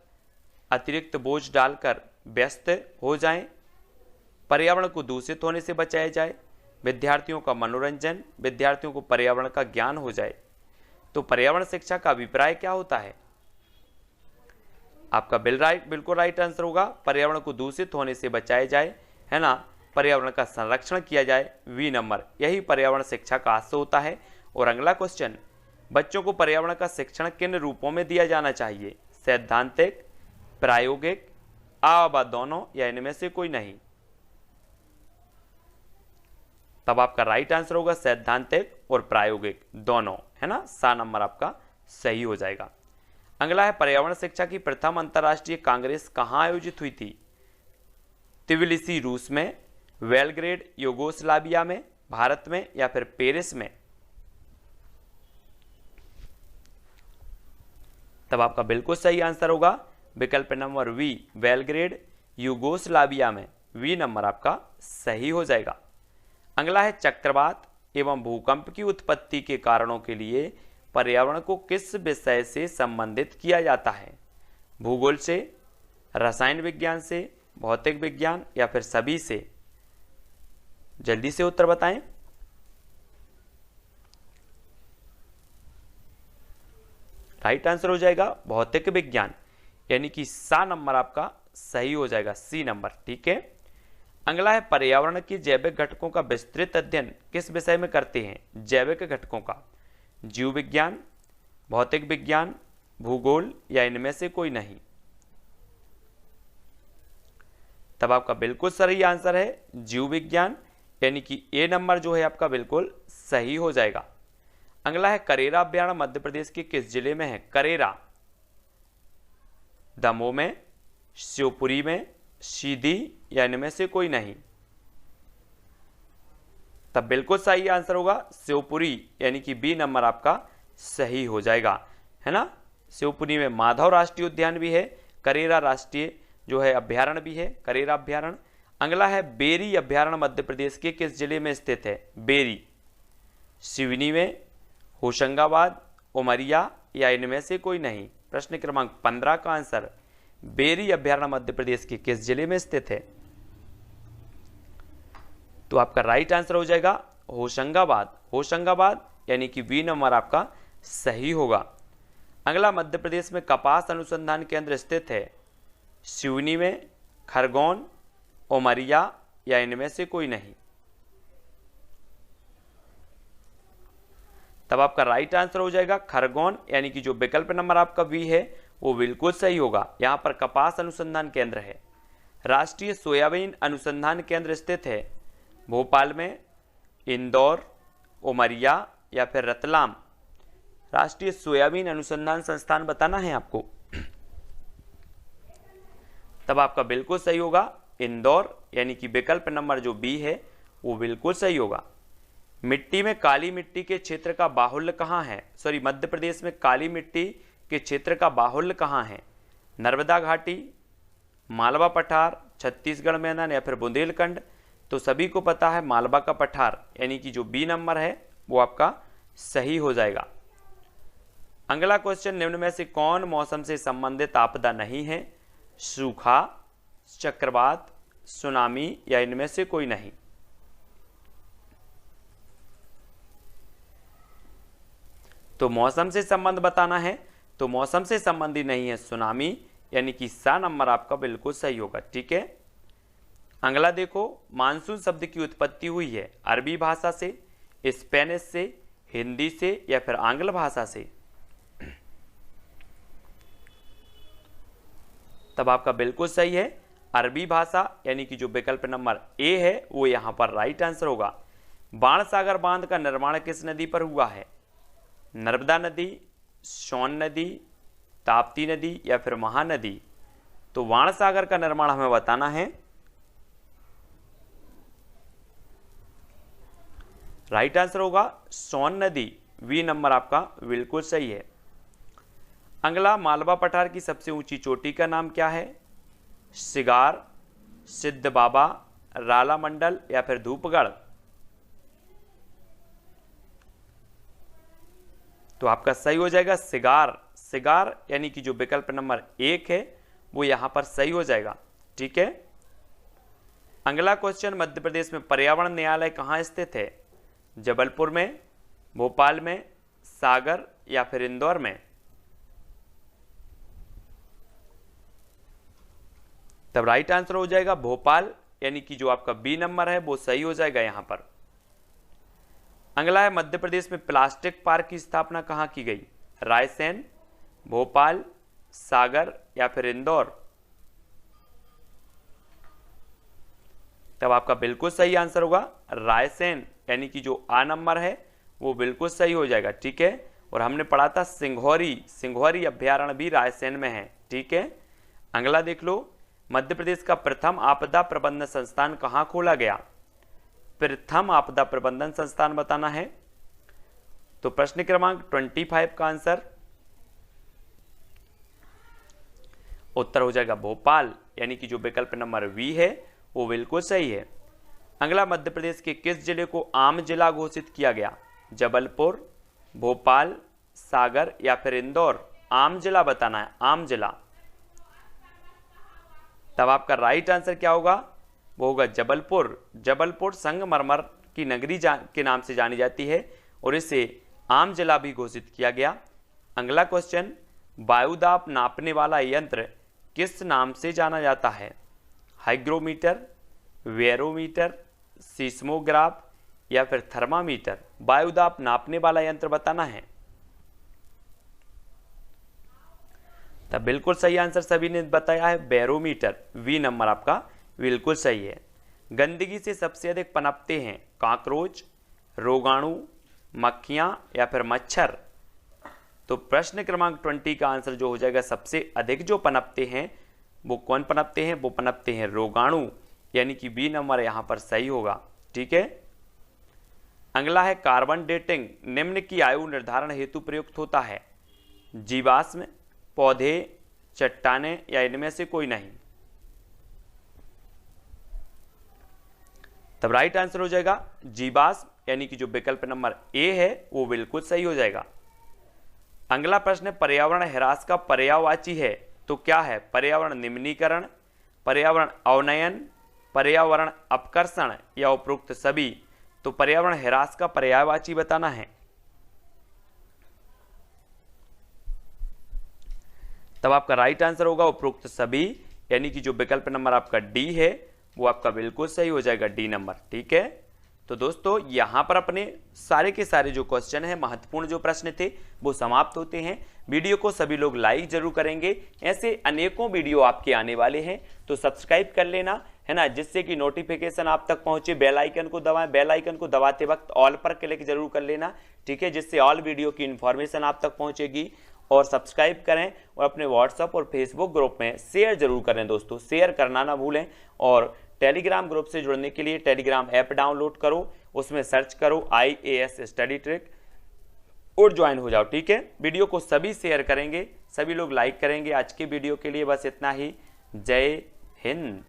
अतिरिक्त बोझ डालकर व्यस्त हो जाएं, पर्यावरण को दूषित होने से बचाया जाए, विद्यार्थियों का मनोरंजन, विद्यार्थियों को पर्यावरण का ज्ञान हो जाए। तो पर्यावरण शिक्षा का अभिप्राय क्या होता है? आपका बिल्कुल राइट आंसर होगा पर्यावरण को दूषित होने से बचाया जाए, है ना, पर्यावरण का संरक्षण किया जाए, वी नंबर। यही पर्यावरण शिक्षा का आशय होता है। और अगला क्वेश्चन बच्चों को पर्यावरण का शिक्षण किन रूपों में दिया जाना चाहिए? सैद्धांतिक, प्रायोगिक, व दोनों या इनमें से कोई नहीं? तब आपका राइट आंसर होगा सैद्धांतिक और प्रायोगिक दोनों, है ना, सा नंबर आपका सही हो जाएगा। अगला है पर्यावरण शिक्षा की प्रथम अंतर्राष्ट्रीय कांग्रेस कहाँ आयोजित हुई थी? त्बिलिसी रूस में, बेलग्रेड यूगोस्लाविया में, भारत में या फिर पेरिस में? तब आपका बिल्कुल सही आंसर होगा विकल्प नंबर वी, बेलग्रेड यूगोस्लाविया में। वी नंबर आपका सही हो जाएगा। अगला है चक्रवात एवं भूकंप की उत्पत्ति के कारणों के लिए पर्यावरण को किस विषय से संबंधित किया जाता है? भूगोल से, रसायन विज्ञान से, भौतिक विज्ञान या फिर सभी से? जल्दी से उत्तर बताएं। राइट आंसर हो जाएगा भौतिक विज्ञान, यानी कि सा नंबर आपका सही हो जाएगा, सी नंबर। ठीक है। अगला है पर्यावरण की जैविक घटकों का विस्तृत अध्ययन किस विषय में करते हैं? जैविक घटकों का जीव विज्ञान, भौतिक विज्ञान, भूगोल या इनमें से कोई नहीं? तब आपका बिल्कुल सही आंसर है जीव विज्ञान, यानी कि ए नंबर जो है आपका बिल्कुल सही हो जाएगा। अगला है करेरा अभ्यारण्य मध्य प्रदेश के किस जिले में है? करेरा दमोह में, शिवपुरी में, सीधी या इनमें से कोई नहीं? तब बिल्कुल सही आंसर होगा शिवपुरी, यानी कि बी नंबर आपका सही हो जाएगा, है ना। शिवपुरी में माधव राष्ट्रीय उद्यान भी है, करेरा राष्ट्रीय जो है अभ्यारण्य भी है, करेरा अभ्यारण्य। अगला है बेरी अभ्यारण्य मध्य प्रदेश के किस जिले में स्थित है? बेरी सिवनी में, होशंगाबाद, उमरिया या इनमें से कोई नहीं? प्रश्न क्रमांक 15 का आंसर बेरी अभ्यारण्य मध्य प्रदेश के किस जिले में स्थित है? तो आपका राइट आंसर हो जाएगा होशंगाबाद, होशंगाबाद, यानी कि बी नंबर आपका सही होगा। अगला मध्य प्रदेश में कपास अनुसंधान केंद्र स्थित है? सिवनी में, खरगोन, उमरिया या इनमें से कोई नहीं? तब आपका राइट आंसर हो जाएगा खरगोन, यानी कि जो विकल्प नंबर आपका बी है वो बिल्कुल सही होगा। यहां पर कपास अनुसंधान केंद्र है। राष्ट्रीय सोयाबीन अनुसंधान केंद्र स्थित है भोपाल में, इंदौर, उमरिया या फिर रतलाम? राष्ट्रीय सोयाबीन अनुसंधान संस्थान बताना है आपको। तब आपका बिल्कुल सही होगा इंदौर, यानी कि विकल्प नंबर जो बी है वो बिल्कुल सही होगा। मिट्टी में काली मिट्टी के क्षेत्र का बाहुल्य कहाँ है? सॉरी, मध्य प्रदेश में काली मिट्टी के क्षेत्र का बाहुल्य कहाँ है? नर्मदा घाटी, मालवा पठार, छत्तीसगढ़ मैदान या फिर बुंदेलखंड? तो सभी को पता है मालवा का पठार, यानी कि जो बी नंबर है वो आपका सही हो जाएगा। अगला क्वेश्चन, निम्न में से कौन मौसम से संबंधित आपदा नहीं है? सूखा, चक्रवात, सुनामी या इनमें से कोई नहीं? तो मौसम से संबंध बताना है, तो मौसम से संबंधी नहीं है सुनामी, यानी कि सा नंबर आपका बिल्कुल सही होगा। ठीक है। अगला देखो, मानसून शब्द की उत्पत्ति हुई है अरबी भाषा से, स्पेनिश से, हिंदी से या फिर आंग्ल भाषा से? तब आपका बिल्कुल सही है अरबी भाषा, यानी कि जो विकल्प नंबर ए है वो यहां पर राइट आंसर होगा। बाणसागर बांध का निर्माण किस नदी पर हुआ है? नर्मदा नदी, सोन नदी, ताप्ती नदी या फिर महानदी? तो बाणसागर का निर्माण हमें बताना है। राइट आंसर होगा सोन नदी, वी नंबर आपका बिल्कुल सही है। अगला, मालवा पठार की सबसे ऊंची चोटी का नाम क्या है? सिगार, सिद्ध बाबा, राला मंडल या फिर धूपगढ़? तो आपका सही हो जाएगा सिगार, सिगार, यानी कि जो विकल्प नंबर 1 है वो यहां पर सही हो जाएगा। ठीक है। अगला क्वेश्चन, मध्य प्रदेश में पर्यावरण न्यायालय कहां स्थित है? जबलपुर में, भोपाल में, सागर या फिर इंदौर में? तब राइट आंसर हो जाएगा भोपाल, यानी कि जो आपका बी नंबर है वो सही हो जाएगा यहां पर। अगला है, मध्य प्रदेश में प्लास्टिक पार्क की स्थापना कहां की गई? रायसेन, भोपाल, सागर या फिर इंदौर? तब आपका बिल्कुल सही आंसर होगा रायसेन, यानी कि जो आ नंबर है वो बिल्कुल सही हो जाएगा। ठीक है। और हमने पढ़ा था सिंघौरी अभ्यारण्य भी रायसेन में है। ठीक है, अगला देख लो, मध्य प्रदेश का प्रथम आपदा प्रबंधन संस्थान कहाँ खोला गया? प्रथम आपदा प्रबंधन संस्थान बताना है। तो प्रश्न क्रमांक 25 का आंसर उत्तर हो जाएगा भोपाल, यानी कि जो विकल्प नंबर बी है वो बिल्कुल सही है। अगला, मध्य प्रदेश के किस जिले को आम जिला घोषित किया गया? जबलपुर, भोपाल, सागर या फिर इंदौर? आम जिला बताना है, आम जिला। तब आपका राइट आंसर क्या होगा? वो होगा जबलपुर। जबलपुर संगमरमर की नगरी के नाम से जानी जाती है और इसे आम जिला भी घोषित किया गया। अगला क्वेश्चन, वायुदाब नापने वाला यंत्र किस नाम से जाना जाता है? हाइग्रोमीटर, वेरोमीटर, सीस्मोग्राफ या फिर थर्मामीटर? वायुदाब नापने वाला यंत्र बताना है। तब बिल्कुल सही आंसर सभी ने बताया है बैरोमीटर, वी नंबर आपका बिल्कुल सही है। गंदगी से सबसे अधिक पनपते हैं कॉकरोच, रोगाणु, मक्खियां या फिर मच्छर? तो प्रश्न क्रमांक 20 का आंसर जो हो जाएगा, सबसे अधिक जो पनपते हैं वो कौन पनपते हैं? वो पनपते हैं रोगाणु, यानी कि बी नंबर यहां पर सही होगा। ठीक है, अगला है कार्बन डेटिंग निम्न की आयु निर्धारण हेतु प्रयुक्त होता है? जीवाश्म, पौधे, चट्टाने या इनमें से कोई नहीं? तब राइट आंसर हो जाएगा जीवाश्म, यानी कि जो विकल्प नंबर ए है वो बिल्कुल सही हो जाएगा। अगला प्रश्न, पर्यावरण ह्रास का पर्यायवाची है तो क्या है? पर्यावरण निम्नीकरण, पर्यावरण अवनयन, पर्यावरण अपकर्षण या उपरोक्त सभी? तो पर्यावरण ह्रास का पर्यायवाची बताना है। तब आपका राइट आंसर होगा उपरोक्त सभी, यानी कि जो विकल्प नंबर आपका डी है वो आपका बिल्कुल सही हो जाएगा, डी नंबर। ठीक है, तो दोस्तों यहां पर अपने सारे के सारे जो क्वेश्चन है, महत्वपूर्ण जो प्रश्न थे वो समाप्त होते हैं। वीडियो को सभी लोग लाइक जरूर करेंगे, ऐसे अनेकों वीडियो आपके आने वाले हैं तो सब्सक्राइब कर लेना है ना, जिससे कि नोटिफिकेशन आप तक पहुंचे। बेल आइकन को दबाएं, बेल आइकन को दबाते वक्त ऑल पर क्लिक जरूर कर लेना। ठीक है, जिससे ऑल वीडियो की इंफॉर्मेशन आप तक पहुंचेगी। और सब्सक्राइब करें और अपने व्हाट्सएप और फेसबुक ग्रुप में शेयर जरूर करें दोस्तों, शेयर करना ना भूलें। और टेलीग्राम ग्रुप से जुड़ने के लिए टेलीग्राम ऐप डाउनलोड करो, उसमें सर्च करो IAS स्टडी ट्रिक और ज्वाइन हो जाओ। ठीक है, वीडियो को सभी शेयर करेंगे, सभी लोग लाइक करेंगे। आज के वीडियो के लिए बस इतना ही। जय हिंद।